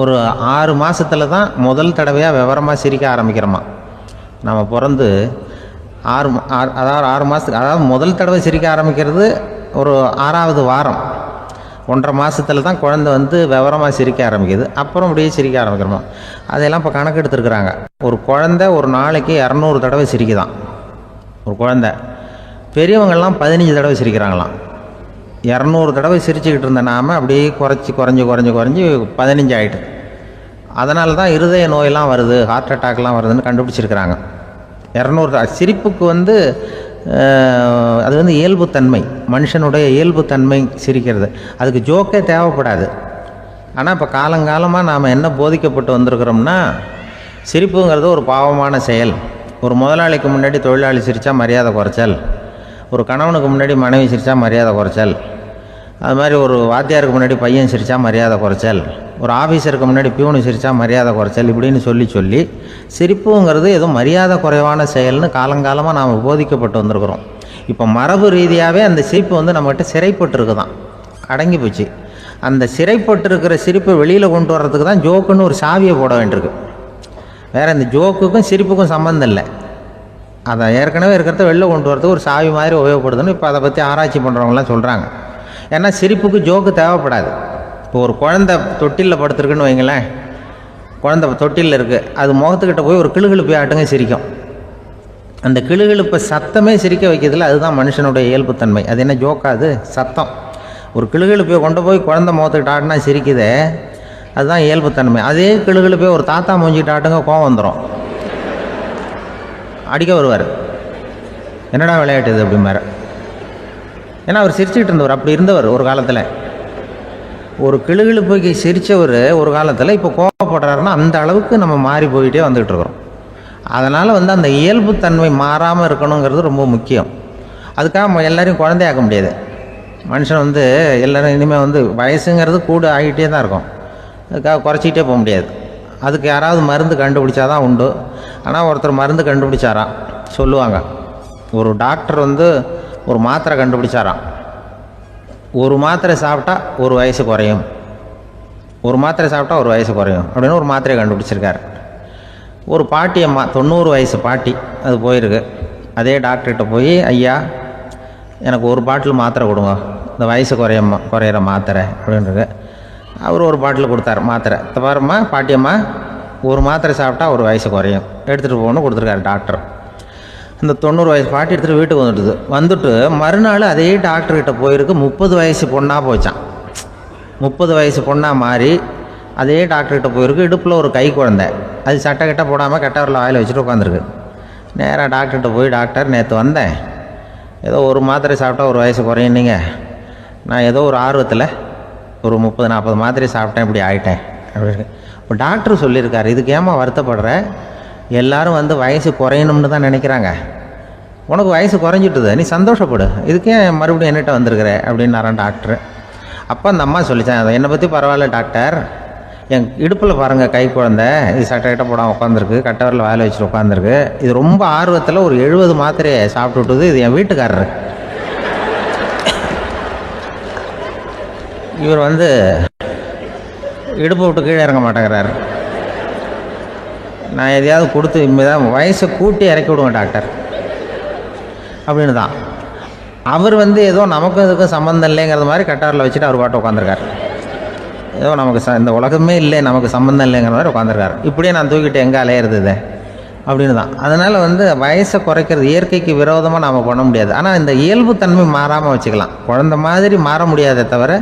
ஒரு 6 மாதத்தில் தான் முதல் தடவையாக விவரமாக சிரிக்க ஆரம்பிக்கிறோமா. நம்ம பிறந்து 6 மாதத்துக்கு, அதாவது முதல் தடவை சிரிக்க ஆரம்பிக்கிறது ஒரு 6ஆவது வாரம், 1.5 மாதத்தில் தான் குழந்தை வந்து விவரமாக சிரிக்க ஆரம்பிக்குது. அப்புறம் அப்படியே சிரிக்க ஆரம்பிக்கிறோமா. அதெல்லாம் இப்போ கணக்கு எடுத்துருக்குறாங்க. ஒரு குழந்தை ஒரு நாளைக்கு 200 தடவை சிரிக்குதான் ஒரு குழந்தை. பெரியவங்கள்லாம் 15 தடவை சிரிக்கிறாங்களாம். 200 தடவை சிரிச்சுக்கிட்டு இருந்த நாம் அப்படியே குறைஞ்சி 15 ஆகிட்டு. அதனால தான் இருதய நோயெல்லாம் வருது, ஹார்ட் அட்டாக்லாம் வருதுன்னு கண்டுபிடிச்சிருக்கிறாங்க. 200 சிரிப்புக்கு வந்து அது வந்து இயல்புத்தன்மை, மனுஷனுடைய இயல்புத்தன்மை சிரிக்கிறது. அதுக்கு ஜோக்கே தேவைப்படாது. ஆனால் இப்போ காலங்காலமாக நாம் என்ன போதிக்கப்பட்டு வந்திருக்கிறோம்னா, சிரிப்புங்கிறது ஒரு பாவமான செயல். ஒரு முதலாளிக்கு முன்னாடி தொழிலாளி சிரித்தா மரியாதை குறைச்சல், ஒரு கணவனுக்கு முன்னாடி மனைவி சிரித்தா மரியாதை குறைச்சல், அது மாதிரி ஒரு வாத்தியாருக்கு முன்னாடி பையன் சிரித்தா மரியாதை குறைச்சல், ஒரு ஆஃபீஸருக்கு முன்னாடி பியூனு சிரித்தா மரியாதை குறைச்சல், இப்படின்னு சொல்லி சிரிப்புங்கிறது ஏதோ மரியாதை குறைவான செயல்னு காலங்காலமாக நாம் போதிக்கப்பட்டு வந்திருக்கிறோம். இப்போ மரபு ரீதியாகவே அந்த சிரிப்பு வந்து நம்மகிட்ட சிறைப்பட்டுருக்கு தான், அடங்கி போச்சு. அந்த சிறைப்பட்டிருக்கிற சிரிப்பை வெளியில் கொண்டு வர்றதுக்கு தான் ஜோக்குன்னு ஒரு சாவியை போட வேண்டியிருக்கு. வேறு இந்த ஜோக்குக்கும் சிரிப்புக்கும் சம்மந்தம் இல்லை. அதை ஏற்கனவே இருக்கிறத வெளில கொண்டு வரதுக்கு ஒரு சாவி மாதிரி உபயோகப்படுதுன்னு இப்போ அதை பற்றி ஆராய்ச்சி பண்ணுறவங்களாம் சொல்கிறாங்க. ஏன்னா சிரிப்புக்கு ஜோக்கு தேவைப்படாது. இப்போ ஒரு குழந்தை தொட்டிலில் படுத்துருக்குன்னு வைங்களேன், குழந்தை தொட்டிலில் இருக்குது, அது முகத்துக்கிட்ட போய் ஒரு கிளுகிழுப்பை ஆட்டுங்க சிரிக்கும். அந்த கிளுகிழுப்பை சத்தமே சிரிக்க வைக்கிறதுல அதுதான் மனுஷனுடைய இயல்புத்தன்மை. அது என்ன ஜோக்காது? சத்தம். ஒரு கிளுகிழுப்பையை கொண்டு போய் குழந்தை முகத்துக்கிட்ட ஆட்டினா சிரிக்குதே, அதுதான் இயல்புத்தன்மை. அதே கிளுகிழுப்பையை ஒரு தாத்தா மூஞ்சிக்கிட்ட ஆட்டுங்க, கோவம் வந்துடும், அடிக்க வருவார். என்னடா விளையாட்டு இது அப்படிம்பார். ஏன்னா அவர் சிரிச்சுக்கிட்டு இருந்தவர், அப்படி இருந்தவர் ஒரு காலத்தில். ஒரு கிளுகிழுப்பைக்கு சிரித்தவர் ஒரு காலத்தில் இப்போ கோவப்படுறாருன்னா அந்த அளவுக்கு நம்ம மாறி போயிட்டே வந்துக்கிட்டு இருக்கிறோம். அதனால் வந்து அந்த இயல்புத்தன்மை மாறாமல் இருக்கணுங்கிறது ரொம்ப முக்கியம். அதுக்காக எல்லோரையும் குழந்தையாக்க முடியாது. மனுஷன் வந்து எல்லோரும் இனிமேல் வந்து வயசுங்கிறது கூட ஆகிட்டே தான் இருக்கும். அதுக்காக குறைச்சிக்கிட்டே போக முடியாது. அதுக்கு யாராவது மருந்து கண்டுபிடிச்சாதான் உண்டு. ஆனால் ஒருத்தர் மருந்து கண்டுபிடிச்சாராம், சொல்லுவாங்க. ஒரு டாக்டர் வந்து ஒரு மாத்திரை கண்டுபிடிச்சாராம். ஒரு மாத்திரை சாப்பிட்டா ஒரு வயசு குறையும், ஒரு மாத்திரை சாப்பிட்டா ஒரு வயசு குறையும் அப்படின்னு ஒரு மாத்திரையை கண்டுபிடிச்சிருக்காரு. ஒரு பாட்டி அம்மா, 90 வயசு பாட்டி, அது போயிருக்கு. அதே டாக்டர்கிட்ட போய், ஐயா எனக்கு ஒரு பாட்டில் மாத்திரை கொடுங்க, இந்த வயசு குறையிற மாத்திரை அப்படின்றது. அவர் ஒரு பாட்டில் கொடுத்தார் மாத்திரை. பாரும்மா பாட்டியம்மா, ஒரு மாத்திரை சாப்பிட்டா ஒரு வயசு குறையும், எடுத்துகிட்டு போகணும்னு கொடுத்துருக்காரு டாக்டர். இந்த 90 வயசு பாட்டி எடுத்துகிட்டு வீட்டுக்கு வந்துட்டு மறுநாள் அதே டாக்டர்கிட்ட போயிருக்கு. 30 வயசு பொண்ணாக போச்சான். 30 வயசு பொண்ணாக மாறி அதே டாக்டர்கிட்ட போயிருக்கு. இடுப்பில் ஒரு கை குழந்தை, அது சட்டை கிட்ட போடாமல் கட்டவரில் வாயில் வச்சுட்டு உட்காந்துருக்கு. நேராக டாக்டர்கிட்ட போய், டாக்டர் நேற்று வந்தேன், ஏதோ ஒரு மாத்திரை சாப்பிட்டா ஒரு வயசு குறையுன்னீங்க, நான் ஏதோ ஒரு ஆர்வத்தில் ஒரு 30-40 மாத்திரை சாப்பிட்டேன், இப்படி ஆகிட்டேன் அப்படின்னு. இப்போ டாக்டர் சொல்லியிருக்காரு, இதுக்கு ஏமா வருத்தப்படுற, எல்லோரும் வந்து வயசு குறையணும்னு தான் நினைக்கிறாங்க, உனக்கு வயசு குறைஞ்சிட்டுது, நீ சந்தோஷப்படு, இதுக்கே மறுபடியும் என்னகிட்ட வந்திருக்கிற அப்படின்னாரான் டாக்டர். அப்போ அந்த அம்மா சொல்லித்தான், அதை என்னை பற்றி பரவாயில்ல டாக்டர், என் இடுப்பில் பாருங்கள் கை குழந்தை, இது சட்டை கிட்ட போடாமல் உட்காந்துருக்கு, கட்டவரில் வாயில் வச்சுட்டு உட்காந்துருக்கு, இது ரொம்ப ஆர்வத்தில் ஒரு 70 மாத்திரையை சாப்பிட்டு விட்டுது, இது என் வீட்டுக்காரரு. இவர் வந்து இடுப்பை விட்டு கீழே இறங்க மாட்டேங்கிறார். நான் எதையாவது கொடுத்து இனிமேதான் வயசை கூட்டி இறக்கி விடுவேன் டாக்டர் அப்படின்னு தான். அவர் வந்து ஏதோ நமக்கும் இதுக்கும் சம்மந்தம் இல்லைங்கிறது மாதிரி கட்டாரில் வச்சுட்டு அவர் பாட்டு உட்காந்துருக்கார். ஏதோ நமக்கு இந்த உலகமே இல்லை, நமக்கு சம்மந்தம் இல்லைங்கிற மாதிரி உட்காந்துருக்காரு. இப்படியே நான் தூக்கிட்டு எங்கே அலையிறது இது அப்படின்னு தான். அதனால் வந்து வயசை குறைக்கிறது இயற்கைக்கு விரோதமாக நாம் பண்ண முடியாது. ஆனால் இந்த இயல்புத்தன்மை மாறாமல் வச்சுக்கலாம். குழந்த மாதிரி மாற முடியாதே தவிர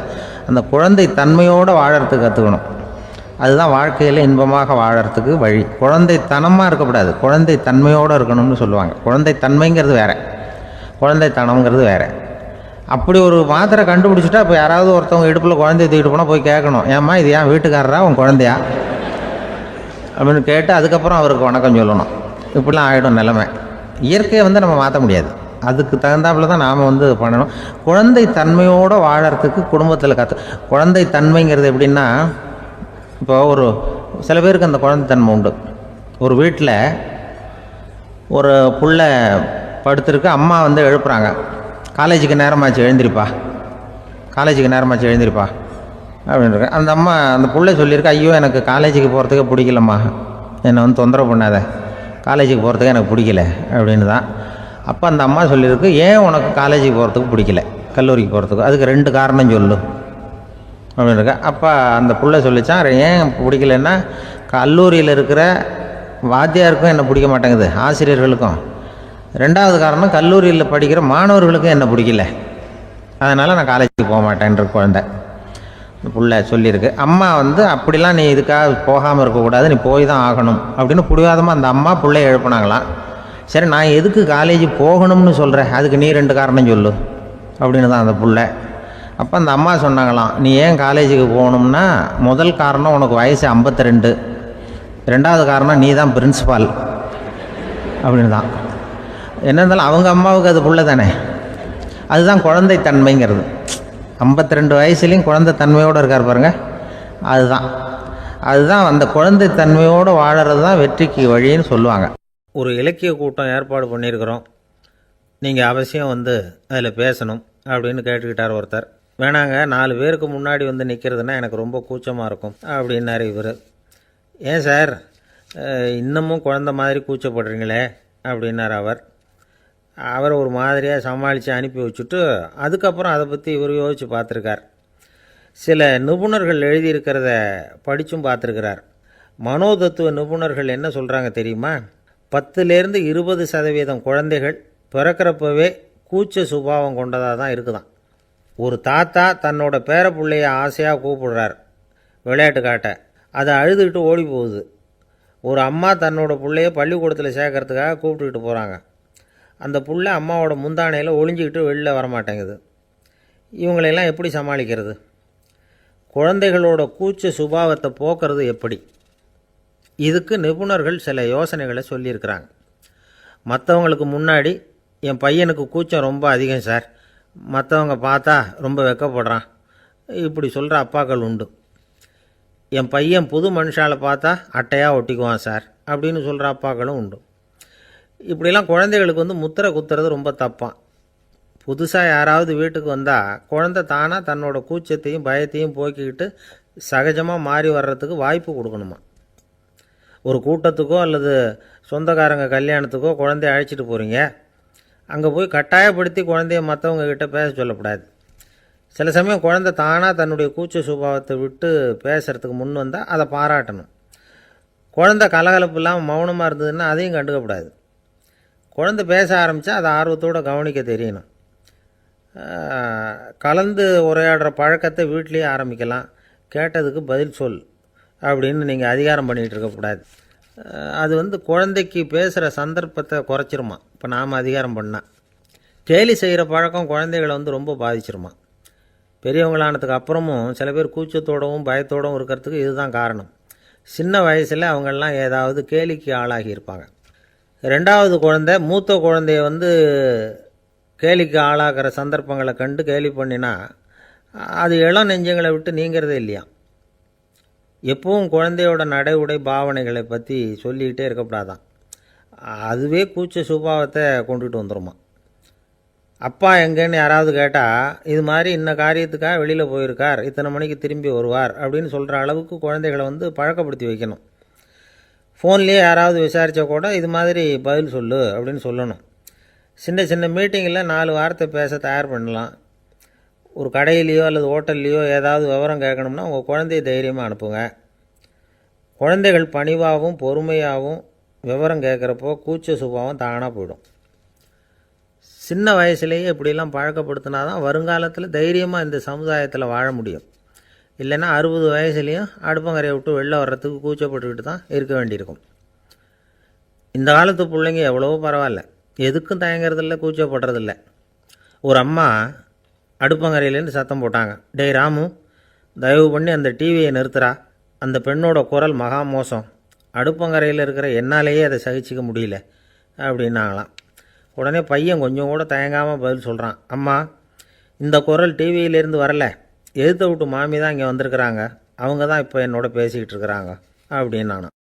அந்த குழந்தை தன்மையோடு வாழறதுக்கு கற்றுக்கணும். அதுதான் வாழ்க்கையில் இன்பமாக வாழறதுக்கு வழி. குழந்தைத்தனமாக இருக்கக்கூடாது, குழந்தை தன்மையோடு இருக்கணும்னு சொல்லுவாங்க. குழந்தை தன்மைங்கிறது வேறு, குழந்தைத்தனம்ங்கிறது வேறு. அப்படி ஒரு மாத்திரை கண்டுபிடிச்சிட்டா இப்போ யாராவது ஒருத்தவங்க இடுப்பில் குழந்தைய தூக்கிட்டு போனால் போய் கேட்கணும், ஏம்மா இது ஏன் வீட்டுக்காரரா உன் குழந்தையா அப்படின்னு கேட்டு அதுக்கப்புறம் அவருக்கு வணக்கம் சொல்லணும். இப்படிலாம் ஆகிடும் நிலைமை. இயற்கையை நம்ம மாற்ற முடியாது, அதுக்கு தகுந்தாப்புல தான் நாம் பண்ணணும். குழந்தை தன்மையோடு வாழறதுக்கு குடும்பத்தில் குழந்தை தன்மைங்கிறது எப்படின்னா, இப்போ ஒரு சில பேருக்கு அந்த குழந்தைத்தன்மை உண்டு. ஒரு வீட்டில் ஒரு புள்ள படுத்திருக்கு, அம்மா எழுப்புறாங்க, காலேஜுக்கு நேரமாச்சு எழுந்திரிப்பா, காலேஜுக்கு நேரமாச்சு எழுந்திரிப்பா அப்படின்ட்டு. அந்த அம்மா அந்த புள்ளை சொல்லியிருக்கு, ஐயோ எனக்கு காலேஜுக்கு போகிறதுக்கே பிடிக்கலம்மா, என்னை தொந்தரவு பண்ணாத, காலேஜுக்கு போகிறதுக்கு எனக்கு பிடிக்கல அப்படின்னு தான். அப்போ அந்த அம்மா சொல்லியிருக்கு, ஏன் உனக்கு காலேஜுக்கு போகிறதுக்கு பிடிக்கல, கல்லூரிக்கு போகிறதுக்கு, அதுக்கு 2 காரணம் சொல்லு அப்படின்னு இருக்கா. அப்போ அந்த புள்ள சொல்லிச்சான், ஏன் பிடிக்கலன்னா கல்லூரியில் இருக்கிற வாத்தியாருக்கும் என்ன பிடிக்க மாட்டேங்குது, ஆசிரியர்களுக்கும். 2வது காரணம், கல்லூரியில் படிக்கிற மாணவர்களுக்கும் என்ன பிடிக்கல, அதனால் நான் காலேஜுக்கு போக மாட்டேன்ற குழந்தை புள்ள சொல்லியிருக்கு. அம்மா அப்படிலாம் நீ இதுக்காக போகாமல் இருக்கக்கூடாது, நீ போய் தான் ஆகணும் அப்படின்னு பிடிவாதமாக அந்த அம்மா பிள்ளைய எழுப்புனாங்களாம். சரி, நான் எதுக்கு காலேஜ் போகணும்னு சொல்கிறேன், அதுக்கு நீ 2 காரணம் சொல்லு அப்படின்னு தான் அந்த புள்ள. அப்போ அந்த அம்மா சொன்னாங்களாம், நீ ஏன் காலேஜுக்கு போகணும்னா, முதல் காரணம் உனக்கு வயசு 52, 2வது காரணம் நீ தான் பிரின்சிபால் அப்படின்னு தான். என்ன இருந்தாலும் அவங்க அம்மாவுக்கு அது புள்ள தானே, அதுதான் குழந்தை தன்மைங்கிறது. 52 வயசுலேயும் குழந்தை தன்மையோடு இருக்கார் பாருங்கள், அதுதான் அந்த குழந்தை தன்மையோடு வாழறது தான் வெற்றிக்கு வழின்னு சொல்லுவாங்க. ஒரு இலக்கிய கூட்டம் ஏற்பாடு பண்ணியிருக்கிறோம், நீங்கள் அவசியம் அதில் பேசணும் அப்படின்னு கேட்டுக்கிட்டார் ஒருத்தர். வேணாங்க, 4 பேருக்கு முன்னாடி நிற்கிறதுனா எனக்கு ரொம்ப கூச்சமாக இருக்கும் அப்படின்னாரு இவர். ஏன் சார் இன்னமும் குழந்த மாதிரி கூச்சப்படுறீங்களே அப்படின்னார் அவர் ஒரு மாதிரியாக சமாளித்து அனுப்பி வச்சுட்டு அதுக்கப்புறம் அதை பற்றி இவர் யோசித்து பார்த்துருக்கார். சில நிபுணர்கள் எழுதியிருக்கிறத படித்தும் பார்த்துருக்கிறார். மனோதத்துவ நிபுணர்கள் என்ன சொல்கிறாங்க தெரியுமா, 10லேருந்து 20% குழந்தைகள் பிறக்கிறப்பவே கூச்ச சுபாவம் கொண்டதாக தான் இருக்குதான். ஒரு தாத்தா தன்னோட பேர பிள்ளைய ஆசையாக கூப்பிடுறார் விளையாட்டு காட்ட, அதை அழுதுகிட்டு ஓடி போகுது. ஒரு அம்மா தன்னோட பிள்ளைய பள்ளிக்கூடத்தில் சேர்க்கறதுக்காக கூப்பிட்டுக்கிட்டு போகிறாங்க. அந்த புள்ள அம்மாவோட முந்தானையில் ஒளிஞ்சிக்கிட்டு வெளில வரமாட்டேங்குது. இவங்களையெல்லாம் எப்படி சமாளிக்கிறது? குழந்தைகளோட கூச்ச சுபாவத்தை போக்குறது எப்படி? இதுக்கு நிபுணர்கள் சில யோசனைகளை சொல்லியிருக்கிறாங்க. மற்றவங்களுக்கு முன்னாடி என் பையனுக்கு கூச்சம் ரொம்ப அதிகம் சார், மற்றவங்க பார்த்தா ரொம்ப வெக்கப்படுறான், இப்படி சொல்கிற அப்பாக்கள் உண்டு. என் பையன் புது மனுஷாலை பார்த்தா அட்டையாக ஒட்டிக்குவான் சார் அப்படின்னு சொல்கிற அப்பாக்களும் உண்டு. இப்படிலாம் குழந்தைகளுக்கு முத்திரை குத்துறது ரொம்ப தப்பான். புதுசாக யாராவது வீட்டுக்கு வந்தால் குழந்தை தானாக தன்னோட கூச்சத்தையும் பயத்தையும் போக்கிக்கிட்டு சகஜமாக மாறி வர்றதுக்கு வாய்ப்பு கொடுக்கணுமா. ஒரு கூட்டத்துக்கோ அல்லது சொந்தக்காரங்க கல்யாணத்துக்கோ குழந்தைய அழைச்சிட்டு போகிறீங்க, அங்கே போய் கட்டாயப்படுத்தி குழந்தைய மற்றவங்க கிட்ட பேச சொல்லக்கூடாது. சில சமயம் குழந்தை தானாக தன்னுடைய கூச்ச சுபாவத்தை விட்டு பேசுகிறதுக்கு முன் வந்தால் அதை பாராட்டணும். குழந்தை கலகலப்பு இல்லாமல் மௌனமாக இருந்ததுன்னா அதையும் கண்டுக்கக்கூடாது. குழந்தை பேச ஆரம்பித்தா அதை ஆர்வத்தோடு கவனிக்க தெரியணும். கலந்து உரையாடுற பழக்கத்தை வீட்லேயே ஆரம்பிக்கலாம். கேட்டதுக்கு பதில் சொல் அப்படின்னு நீங்கள் அதிகாரம் பண்ணிகிட்டு இருக்கக்கூடாது. அது குழந்தைக்கு பேசுகிற சந்தர்ப்பத்தை குறைச்சிருமா. இப்போ நாம் அதிகாரம் பண்ணால் கேலி செய்கிற பழக்கம் குழந்தைகளை ரொம்ப பாதிச்சிருமா. பெரியவங்களானதுக்கு அப்புறமும் சில பேர் கூச்சத்தோடவும் பயத்தோடவும் இருக்கிறதுக்கு இதுதான் காரணம். சின்ன வயசில் அவங்கெல்லாம் ஏதாவது கேலிக்கு ஆளாகி இருப்பாங்க. 2வது குழந்தை மூத்த குழந்தைய கேலிக்கு ஆளாகிற சந்தர்ப்பங்களை கண்டு கேலி பண்ணினா அது இளம் நெஞ்சங்களை விட்டு நீங்கிறதே இல்லையா. எப்பவும் குழந்தையோட நடை உடை பாவனைகளை பற்றி சொல்லிக்கிட்டே இருக்கக்கூடாதான். அதுவே கூச்ச சுபாவத்தை கொண்டுட்டு வந்துடுமா. அப்பா எங்கேன்னு யாராவது கேட்டால் இது மாதிரி இன்ன காரியத்துக்காக வெளியில் போயிருக்கார், இத்தனை மணிக்கு திரும்பி வருவார் அப்படின்னு சொல்கிற அளவுக்கு குழந்தைகளை பழக்கப்படுத்தி வைக்கணும். ஃபோன்லேயே யாராவது விசாரித்தா கூட இது மாதிரி பதில் சொல்லு அப்படின்னு சொல்லணும். சின்ன சின்ன மீட்டிங்கில் 4 வார்த்தை பேச தயார் பண்ணலாம். ஒரு கடையிலையோ அல்லது ஹோட்டல்லையோ ஏதாவது விவரம் கேட்கணும்னா உங்கள் குழந்தைய தைரியமாக அனுப்புங்க. குழந்தைகள் பணிவாகவும் பொறுமையாகவும் விவரம் கேட்குறப்போ கூச்ச சுபாவம் தானாக போயிடும். சின்ன வயசுலேயே இப்படிலாம் பழக்கப்படுத்தினா தான் வருங்காலத்தில் தைரியமாக இந்த சமுதாயத்தில் வாழ முடியும். இல்லைன்னா 60 வயசுலேயும் அடுப்பங்கரையை விட்டு வெளில வர்றதுக்கு கூச்சப்பட்டுக்கிட்டு தான் இருக்க வேண்டியிருக்கும். இந்த காலத்து பிள்ளைங்க எவ்வளவோ பரவாயில்ல, எதுக்கும் தயங்குறதில்ல, கூச்சப்படுறதில்ல. ஒரு அம்மா அடுப்பங்கரையிலேருந்து சத்தம் போட்டாங்க, டேய் ராமு, தயவு பண்ணி அந்த டிவியை நிறுத்துறா, அந்த பெண்ணோட குரல் மகா மோசம், அடுப்பங்கரையில் இருக்கிற என்னாலேயே அதை சகிச்சிக்க முடியல அப்படின்னாங்களாம். உடனே பையன் கொஞ்சம் கூட தயங்காமல் பதில் சொல்கிறான், அம்மா, இந்த குரல் டிவியிலேருந்து வரல, எதிர்த்த விட்டு மாமி தான் இங்கே வந்திருக்கிறாங்க, அவங்க தான் இப்போ என்னோட பேசிக்கிட்டு இருக்கிறாங்க அப்படின்னு நானும்.